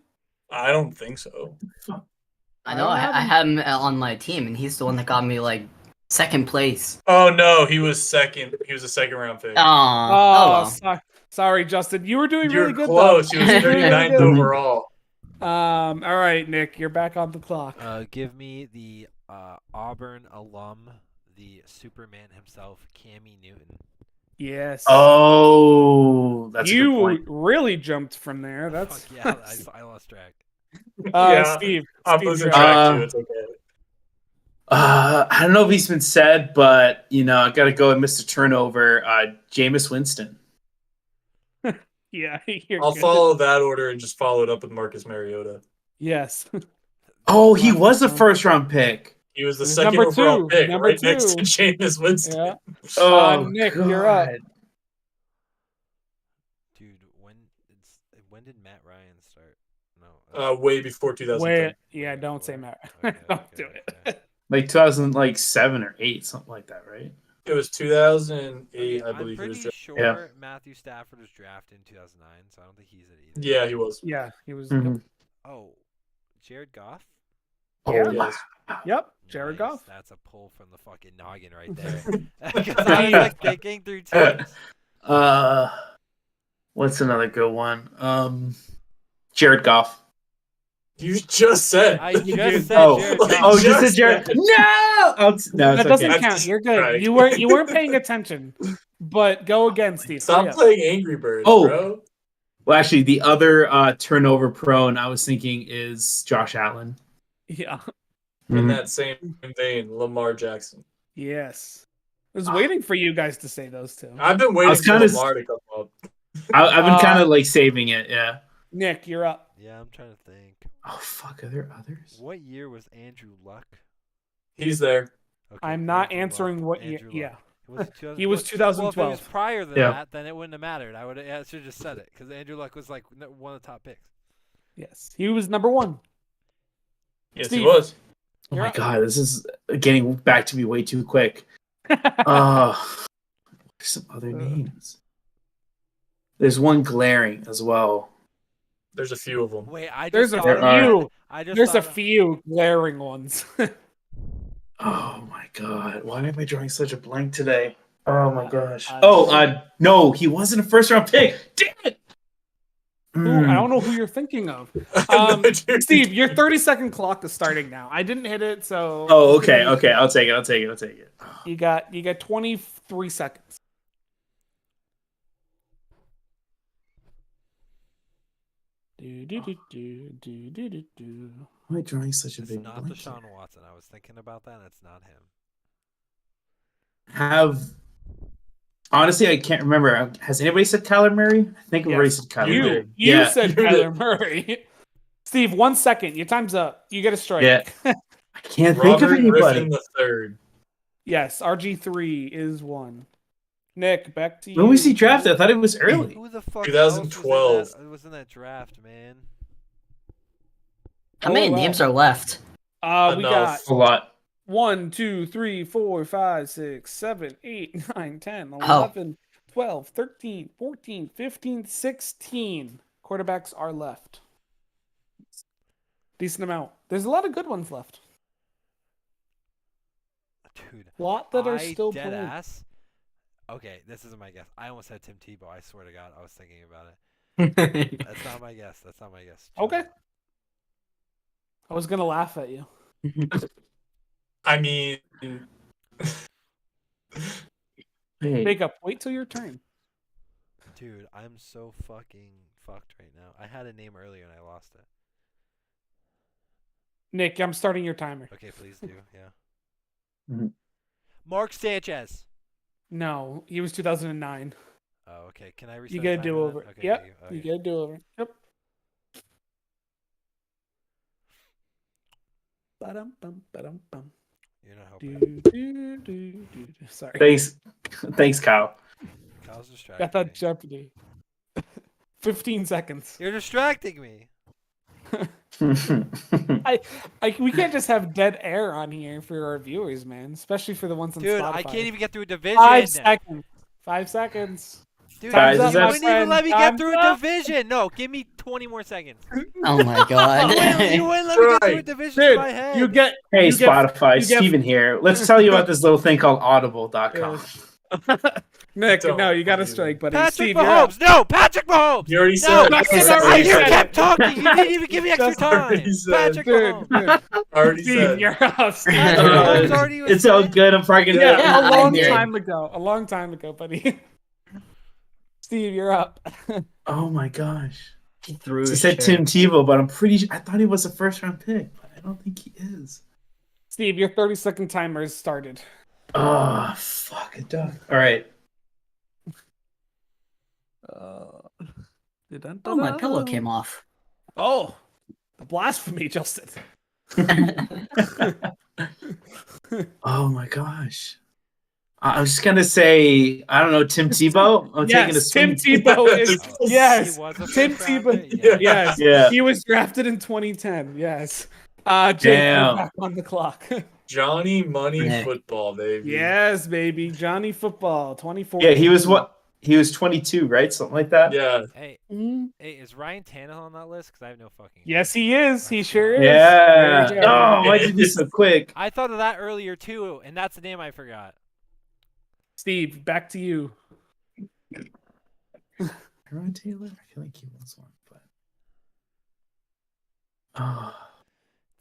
I don't think so. I know, I had him on my team, and he's the one that got me, like, second place. Oh no, he was second. He was a second round pick. Oh, Sorry, Justin. You were doing You're really good. close. Though. He was 39th overall. All right, Nick, you're back on the clock. give me the Auburn alum, the Superman himself, Cammy Newton. Yes. Oh, that's a good you point. really jumped from there. That's Fuck yeah, I lost track. Yeah, Steve. I'm Steve, losing you're track up. too. It's okay. I don't know if he's been said, but I got to go with Mr. Turnover, Jameis Winston. Yeah, you're I'll good. follow that order and just follow it up with Marcus Mariota. Yes. Oh, he was a first round pick. He was the He's second number overall two. pick, Number right next two. to Jameis Winston. Yeah. Oh, Nick, you're up. God. Dude, when did Matt Ryan start? No. Way before 2010. Wait, yeah, don't say Matt. Don't do it. Okay. Like 2007 or 8, something like that, right? It was 2008, I I'm believe he pretty was drafted. sure Yeah. Matthew Stafford was drafted in 2009, so I don't think he's it either. Yeah, he was. Yeah, he was. Mhm. Oh, Jared Goff? Oh, Yeah. wow. Yep, Jared Nice. Goff. That's a pull from the fucking noggin right there. Because I was like thinking through teams. What's another good one? Jared Goff. You just said. I just said Oh, Jared like, Goff. oh, just a just Jared. said- No, no, it's That doesn't okay. count. You're good. Right. You weren't paying attention. But go again, Steve. Stop Hurry up. playing Angry Birds, Oh. bro. Well, actually, the other turnover prone I was thinking is Josh Allen. Yeah. In that same vein, Lamar Jackson. Yes. I was waiting for you guys to say those two. I've been I waiting was for kinda Lamar to come up. I've been kind of like saving it. Yeah. Nick, you're up. Yeah, I'm trying to think. Oh fuck! Are there others? What year was Andrew Luck? He's there. Okay, I'm not Andrew answering Luck. what year. Andrew Yeah. Luck. Was it 2000 He was Well, if it 2012. was prior than Yeah. that, then it wouldn't have mattered. I should have just said it because Andrew Luck was like one of the top picks. Yes. He was number one. Yes, Steve. he was. Oh You're my up. god! This is getting back to me way too quick. There's some other names. There's one glaring as well. There's a few of them. Wait, I just There's a thought of- few. I just There's a thought of- few glaring ones. Oh my god! Why am I drawing such a blank today? Oh my gosh. No, he wasn't a first round pick. Damn it. I don't know who you're thinking of. Steve, your 30-second clock is starting now. I didn't hit it, so. Oh, okay. I'll take it. You got 23 seconds. Why am I drawing such a It's big not blank Deshaun here? Watson. I was thinking about that, and it's not him. Honestly, I can't remember. Has anybody said Kyler Murray? I think everybody said Kyler Murray. You said Kyler Murray. Steve, 1 second. Your time's up. You get a strike. Yeah. I can't think of anybody. Griffin III. Yes, RG3 is one. Nick, back to you. When was he drafted? I thought it was early. Who the fuck 2012. else was in that draft, man? How many names are left? We got A lot. 1, 2, 3, 4, 5, 6, 7, 8, 9, 10, 11, 12, 13, 14, 15, 16 quarterbacks are left. Decent amount. There's a lot of good ones left. Dude, A lot that are still playing. ass. Okay, this isn't my guess. I almost said Tim Tebow. I swear to God, I was thinking about it. That's not my guess. Okay. I was gonna laugh at you. I mean, Makeup, wait till your turn. Dude, I'm so fucking fucked right now. I had a name earlier and I lost it. Nick, I'm starting your timer. Okay, please do. Yeah. Mhm. Mark Sanchez. No, he was 2009. Oh, okay. Can I reset You get a the timer do-over. then? Okay, Yep, thank you Okay. get a do-over. Yep. Ba-dum-bum, ba-dum-bum. You're not helping. Do. Sorry. Thanks, Kyle. Kyle's distracting Got that me. Jeopardy. 15 seconds. You're distracting me. We can't just have dead air on here for our viewers, man. Especially for the ones on Dude, Spotify. I can't even get through a division. 5 seconds. 5 seconds. Dude, Guys, you is that- wouldn't even let me get Time's through a up. division. No, give me 20 more seconds. Oh my god. You wouldn't let me get through a Right. division in Dude, my head. you get Hey, you get- Spotify, you get- Steven here. Let's tell you about this little thing called audible.com. Nick, Don't no, you got a believe strike, buddy. Patrick Steve, you're up. Mahomes. No, Patrick Mahomes. you already No, said. Max I said already already You said kept it. talking. You didn't even give me extra Just time. already said. Patrick Dude, Mahomes. Already Steve, said. you're up. Steve, Patrick you're up. Mahomes already was It's all said. good. I'm probably gonna Yeah, Yeah, a I long did. time ago. A long time ago, buddy. Steve, you're up. Oh my gosh. He threw He his said chair. Tim Tebow, but I'm pretty sure I thought he was a first round pick, but I don't think he is. Steve, your 30-second timer has started. Oh fuck it done. All right. Oh, my pillow came off. Oh, the blasphemy, Justin. Oh my gosh. I was just gonna say, I don't know, Tim Tebow. I'm taking a Yes, Tim swing. Tebow is. Oh, Yes, he was a Tim first rounder? Tebow. Yeah. Yes, Yeah. he was drafted in 2010. Yes. Jake, Damn. you're back on the clock. Johnny Money Yeah. Football, baby. Yes, baby. Johnny Football, 2014. Yeah, he was what? He was 22, right? Something like that. Yeah. Hey, Mhm. hey, is Ryan Tannehill on that list? Because I have no fucking. Yes, he is. He sure is. Yeah. There you go. Oh, why'd you be so quick? I thought of that earlier too, and that's the name I forgot. Steve, back to you. Aaron Taylor? I feel like he was one, but oh,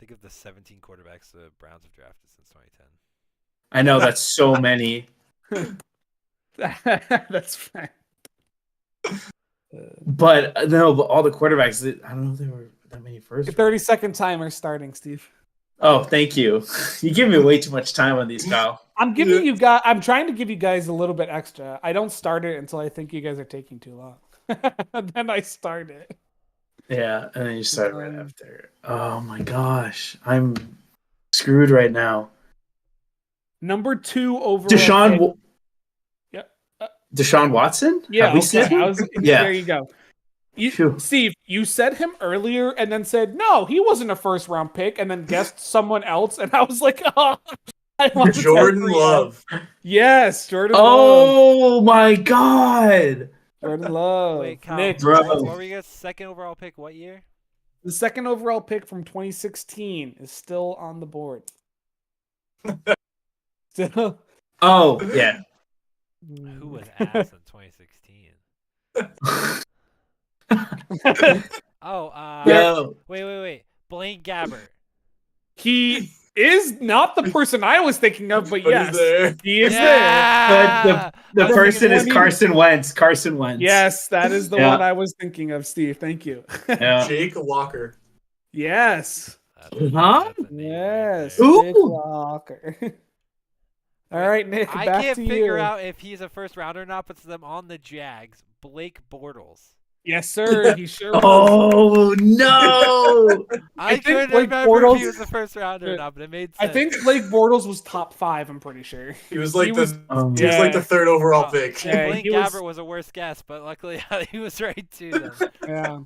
Think of the 17 quarterbacks the Browns have drafted since 2010. I know that's so many. That's fine. But no, but all the quarterbacks, I don't know if there were that many first. Your 30-second timer starting, Steve. Oh, thank you. You give me way too much time on these, Kyle. I'm giving you guys. I'm trying to give you guys a little bit extra. I don't start it until I think you guys are taking too long. Then I start it. Yeah, and then you start right after. Oh my gosh, I'm screwed right now. Number 2 overall. Deshaun. Yep. Deshaun Watson? Yeah, Have we okay. said him? Yeah. There you go. Phew. Steve, you said him earlier and then said, no, he wasn't a first round pick, and then guessed someone else. And I was like, oh, I want to Jordan tell you. Love. Yes, Jordan Love. Oh my god. Jordan Love. Wait, Kyle, Nick, bro. what were you guys' second overall pick? What year? the second overall pick from 2016 is still on the board. Still, Oh, yeah. Who was ass in 2016? Oh, Yo. wait. Blaine Gabbert. He is not the person I was thinking of, but But yes, he's there. he is there. Yeah! The I was person thinking is Carson Wentz. Carson Wentz. Yes, that is the Yeah. one I was thinking of, Steve. Thank you. Yeah. Jake Walker. Yes. Huh? That's a name Yes. right Ooh. Jake Walker. All right, Nick, there. I back can't to figure you. out if he's a first rounder or not, but to them on the Jags, Blake Bortles. Yes, sir. He sure was. Oh no! I think couldn't Blake remember if he Bortles- was a first rounder or not, but it made I sense. think Blake Bortles was top 5, I'm pretty sure. He was like He the was- he was like Yeah. the 3rd overall pick. Yeah, Blaine he was- Gabbert was a worse guess, but luckily he was right too. Then. Yeah.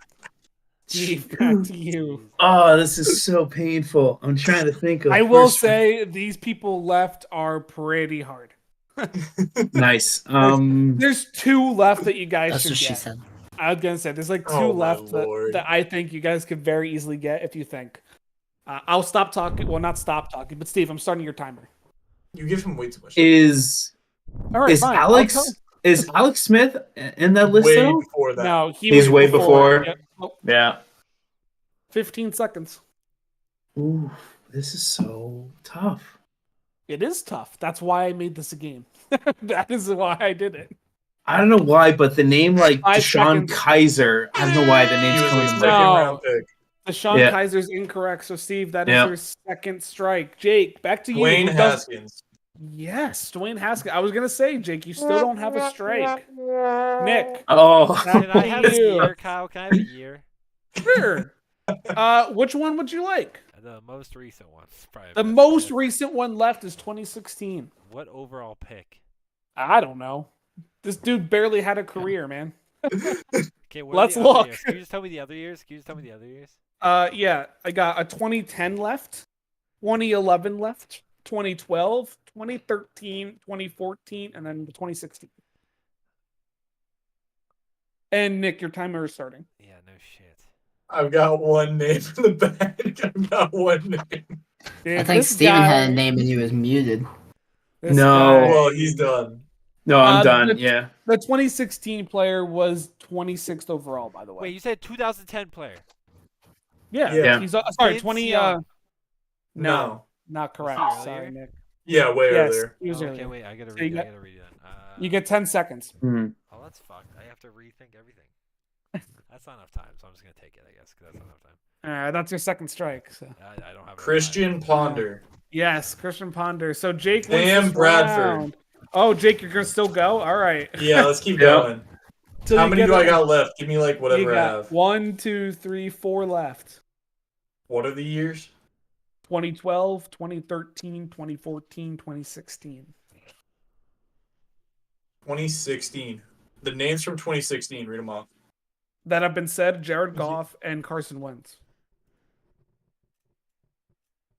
Steve, back to you. Oh, this is so painful. I'm trying to think of. I will first- say these people left are pretty hard. nice. There's 2 left that you guys That's should what she get. said. I was gonna say there's like 2 Oh, my left Lord. that I think you guys could very easily get if you think. I'll stop talking. Well, not stop talking, but Steve, I'm starting your timer. You give him way too much. Is All right, fine. I'll tell- Alex Smith in that list way though? before that. No, He's way before. Yep. Oh, Yeah. 15 seconds. Ooh, this is so tough. It is tough. That's why I made this a game. That is why I did it. I don't know why, but the name like 5 Deshaun seconds. Kaiser. I don't know why the He name's was coming a to second mind. No. round pick. Deshaun Yeah. Kaiser's incorrect. So, Steve, that is Yeah. your second strike. Jake, back to you. Dwayne Who does- Haskins. Yes, Dwayne Haskins. I was going to say, Jake, you still don't have a strike. Nick. Oh, Can I have a You. year, Kyle? Can I have a year? Sure. Which one would you like? The most recent one. Probably The best most bet. recent one left is 2016. What overall pick? I don't know. This dude barely had a career, man. Okay, what Let's are the other look. years? Can you just tell me the other years? Yeah, I got a 2010 left, 2011 left, 2012, 2013, 2014, and then 2016. And Nick, your timer is starting. Yeah, no shit. I've got one name in the bag. I've got one name. Dude, I think this Steven guy- had a name and he was muted. this No. guy- Well, he's done. no, I'm done. the- Yeah. The 2016 player was 26th overall, by the way. Wait, you said 2010 player. Yeah, Yeah. he's sorry, Vince 20. Young. No, not correct. Was he Sorry, earlier? Nick. Yeah, way Yes, earlier. he was Oh, okay, earlier. wait, I gotta So read. you I got- gotta read it. You get 10 seconds. Mhm. Oh, that's fucked. I have to rethink everything. That's not enough time, so I'm just gonna take it, I guess, because that's not enough time. All right, that's your second strike. So. I don't have enough time. Christian Ponder. Yes, Christian Ponder. So Jake wins Sam this Bradford. round. Oh, Jake, you're gonna still go? All right. Yeah, let's keep Yeah. going. Till How you many get do I it. got left? Give me like You whatever I got have. 1, 2, 3, 4 left. What are the years? 2012, 2013, 2014, 2016. 2016. The names from 2016. Read them off. That have been said: Jared Goff and Carson Wentz.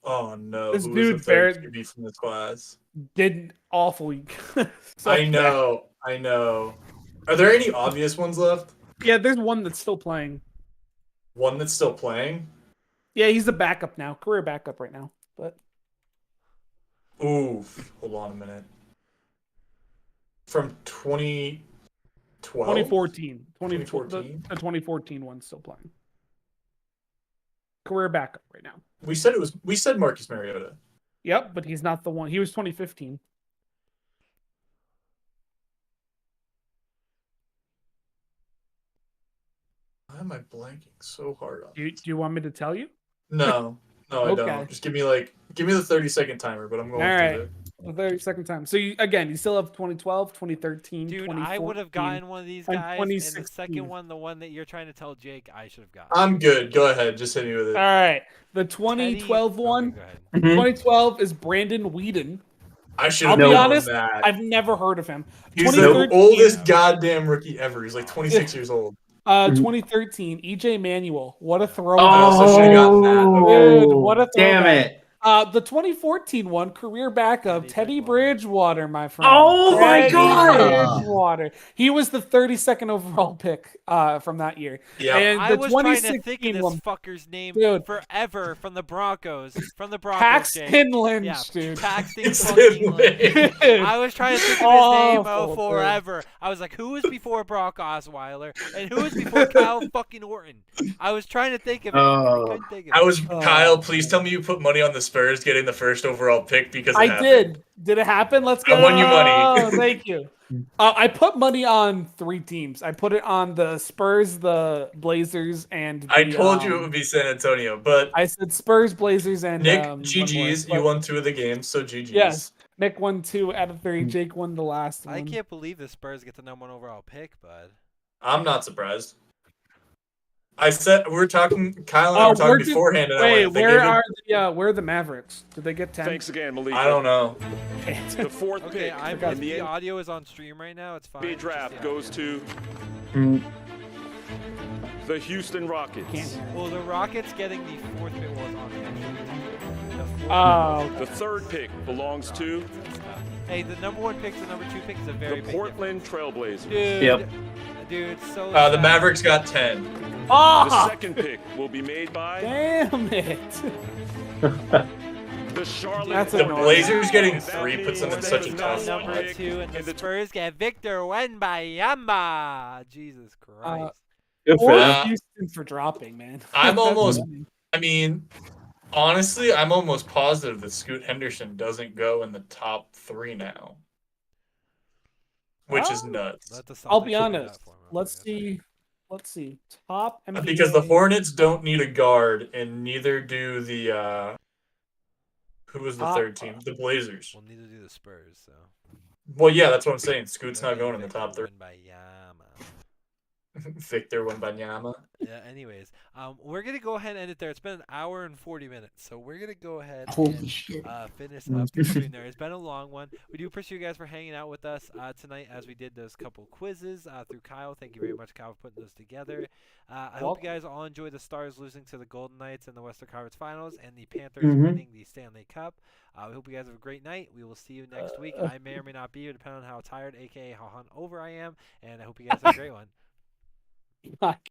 Oh no! This Who dude was the third fared- QB from this class? Did awfully. So I know. Are there any obvious ones left? Yeah, there's one that's still playing. One that's still playing? Yeah, he's a backup now, career backup right now. But Oof. Hold on a minute. From 2012? 2014, 2014? the 2014 one's still playing. Career backup right now. We said Marcus Mariota. Yep, but he's not the one. He was 2015. Why am I blanking so hard on Do you want me to tell you? No, I Okay. don't. Just give me the 30-second timer, but I'm going All through right. it. The 32nd time. So you still have 2012, 2013, Dude, 2014. I would have gotten one of these and guys, and the 2016. second one, the one that you're trying to tell Jake, I should have gotten. I'm good. Go ahead. Just hit me with it. All right. The Teddy- 2012 one. Okay, go ahead. Mhm. 2012 is Brandon Whedon. I should I'll have be known honest, that. I've never heard of him. He's the 2013 oldest goddamn rookie ever. He's like 26 years old. 2013, EJ Manuel. What a throwback. Oh, so should've gotten that. Dude, what a damn throwback. it! The 2014 one, career backup, Teddy Teddy Bridgewater, my friend. Oh my Teddy God! Bridgewater. He was the 32nd overall pick from that year. Yeah. And I the was trying to think of 2016 this one, fucker's name dude. forever from the Broncos. Jake. Paxton Lynch, Yeah, dude. Paxton fucking Lynch. I was trying to think of his name Awful, forever. I was like, who was before Brock Osweiler and who was before Kyle fucking Orton? I was trying to think of it. I couldn't think of it. I was Kyle. Please tell me you put money on the Spurs getting the first overall pick because it happened. did. Did it happen? Let's go. I won you money. Oh, thank you. I put money on 3 teams. I put it on the Spurs, the Blazers, and I told you it would be San Antonio, but I said Spurs, Blazers, and Nick, one more. GG's. You won 2 of the games, so GG's. Yes. Nick won 2 out of 3. Jake won the last one. I can't believe the Spurs get the #1 overall pick, bud. I'm not surprised. I said we were talking. Kyle and I were talking beforehand. And wait, I went, where are the Mavericks? Did they get 10? Thanks again, Malika. I don't know. The 4th Okay, pick in the the audio is on stream right now. It's fine. NBA draft goes to the Houston Rockets. Well, the Rockets getting the 4th pick was on the actual. The 3rd pick belongs to Hey, the #1 pick to #2 pick is a very the big Portland Trailblazers. difference. Yep. Dude, so The sad. Mavericks got 10. The Oh, 2nd pick will be made by damn it. the Charlotte That's The annoying. Blazers getting That 3 puts them in means such a that tough is spot. #2, and the Spurs get Victor Wembanyama. Jesus Christ. Good for Or them. Houston for dropping, man. I'm That's almost- funny. I mean, honestly, I'm almost positive that Scoot Henderson doesn't go in the top 3 now, which is nuts. Let the I'll Celtics be do that honest. for him real Let's quick. see. Let's see. Top NBA. Because the Hornets don't need a guard, and neither do the who was the Top- 3rd team? The Blazers. Well, neither do the Spurs, so. Well, yeah, that's what I'm saying. Scoot's not going in the Victor top 3. Wembanyama. Victor Wembanyama. Yeah, anyways, we're going to go ahead and end it there. It's been an hour and 40 minutes, so we're going to go ahead Holy and shit. finish up the stream there. It's been a long one. We do appreciate you guys for hanging out with us tonight as we did those couple quizzes through Kyle. Thank you very much, Kyle, for putting those together. I hope you guys all enjoy the Stars losing to the Golden Knights in the Western Conference Finals and the Panthers winning the Stanley Cup. We hope you guys have a great night. We will see you next week. I may or may not be here, depending on how tired, a.k.a. how hungover I am, and I hope you guys have a great one.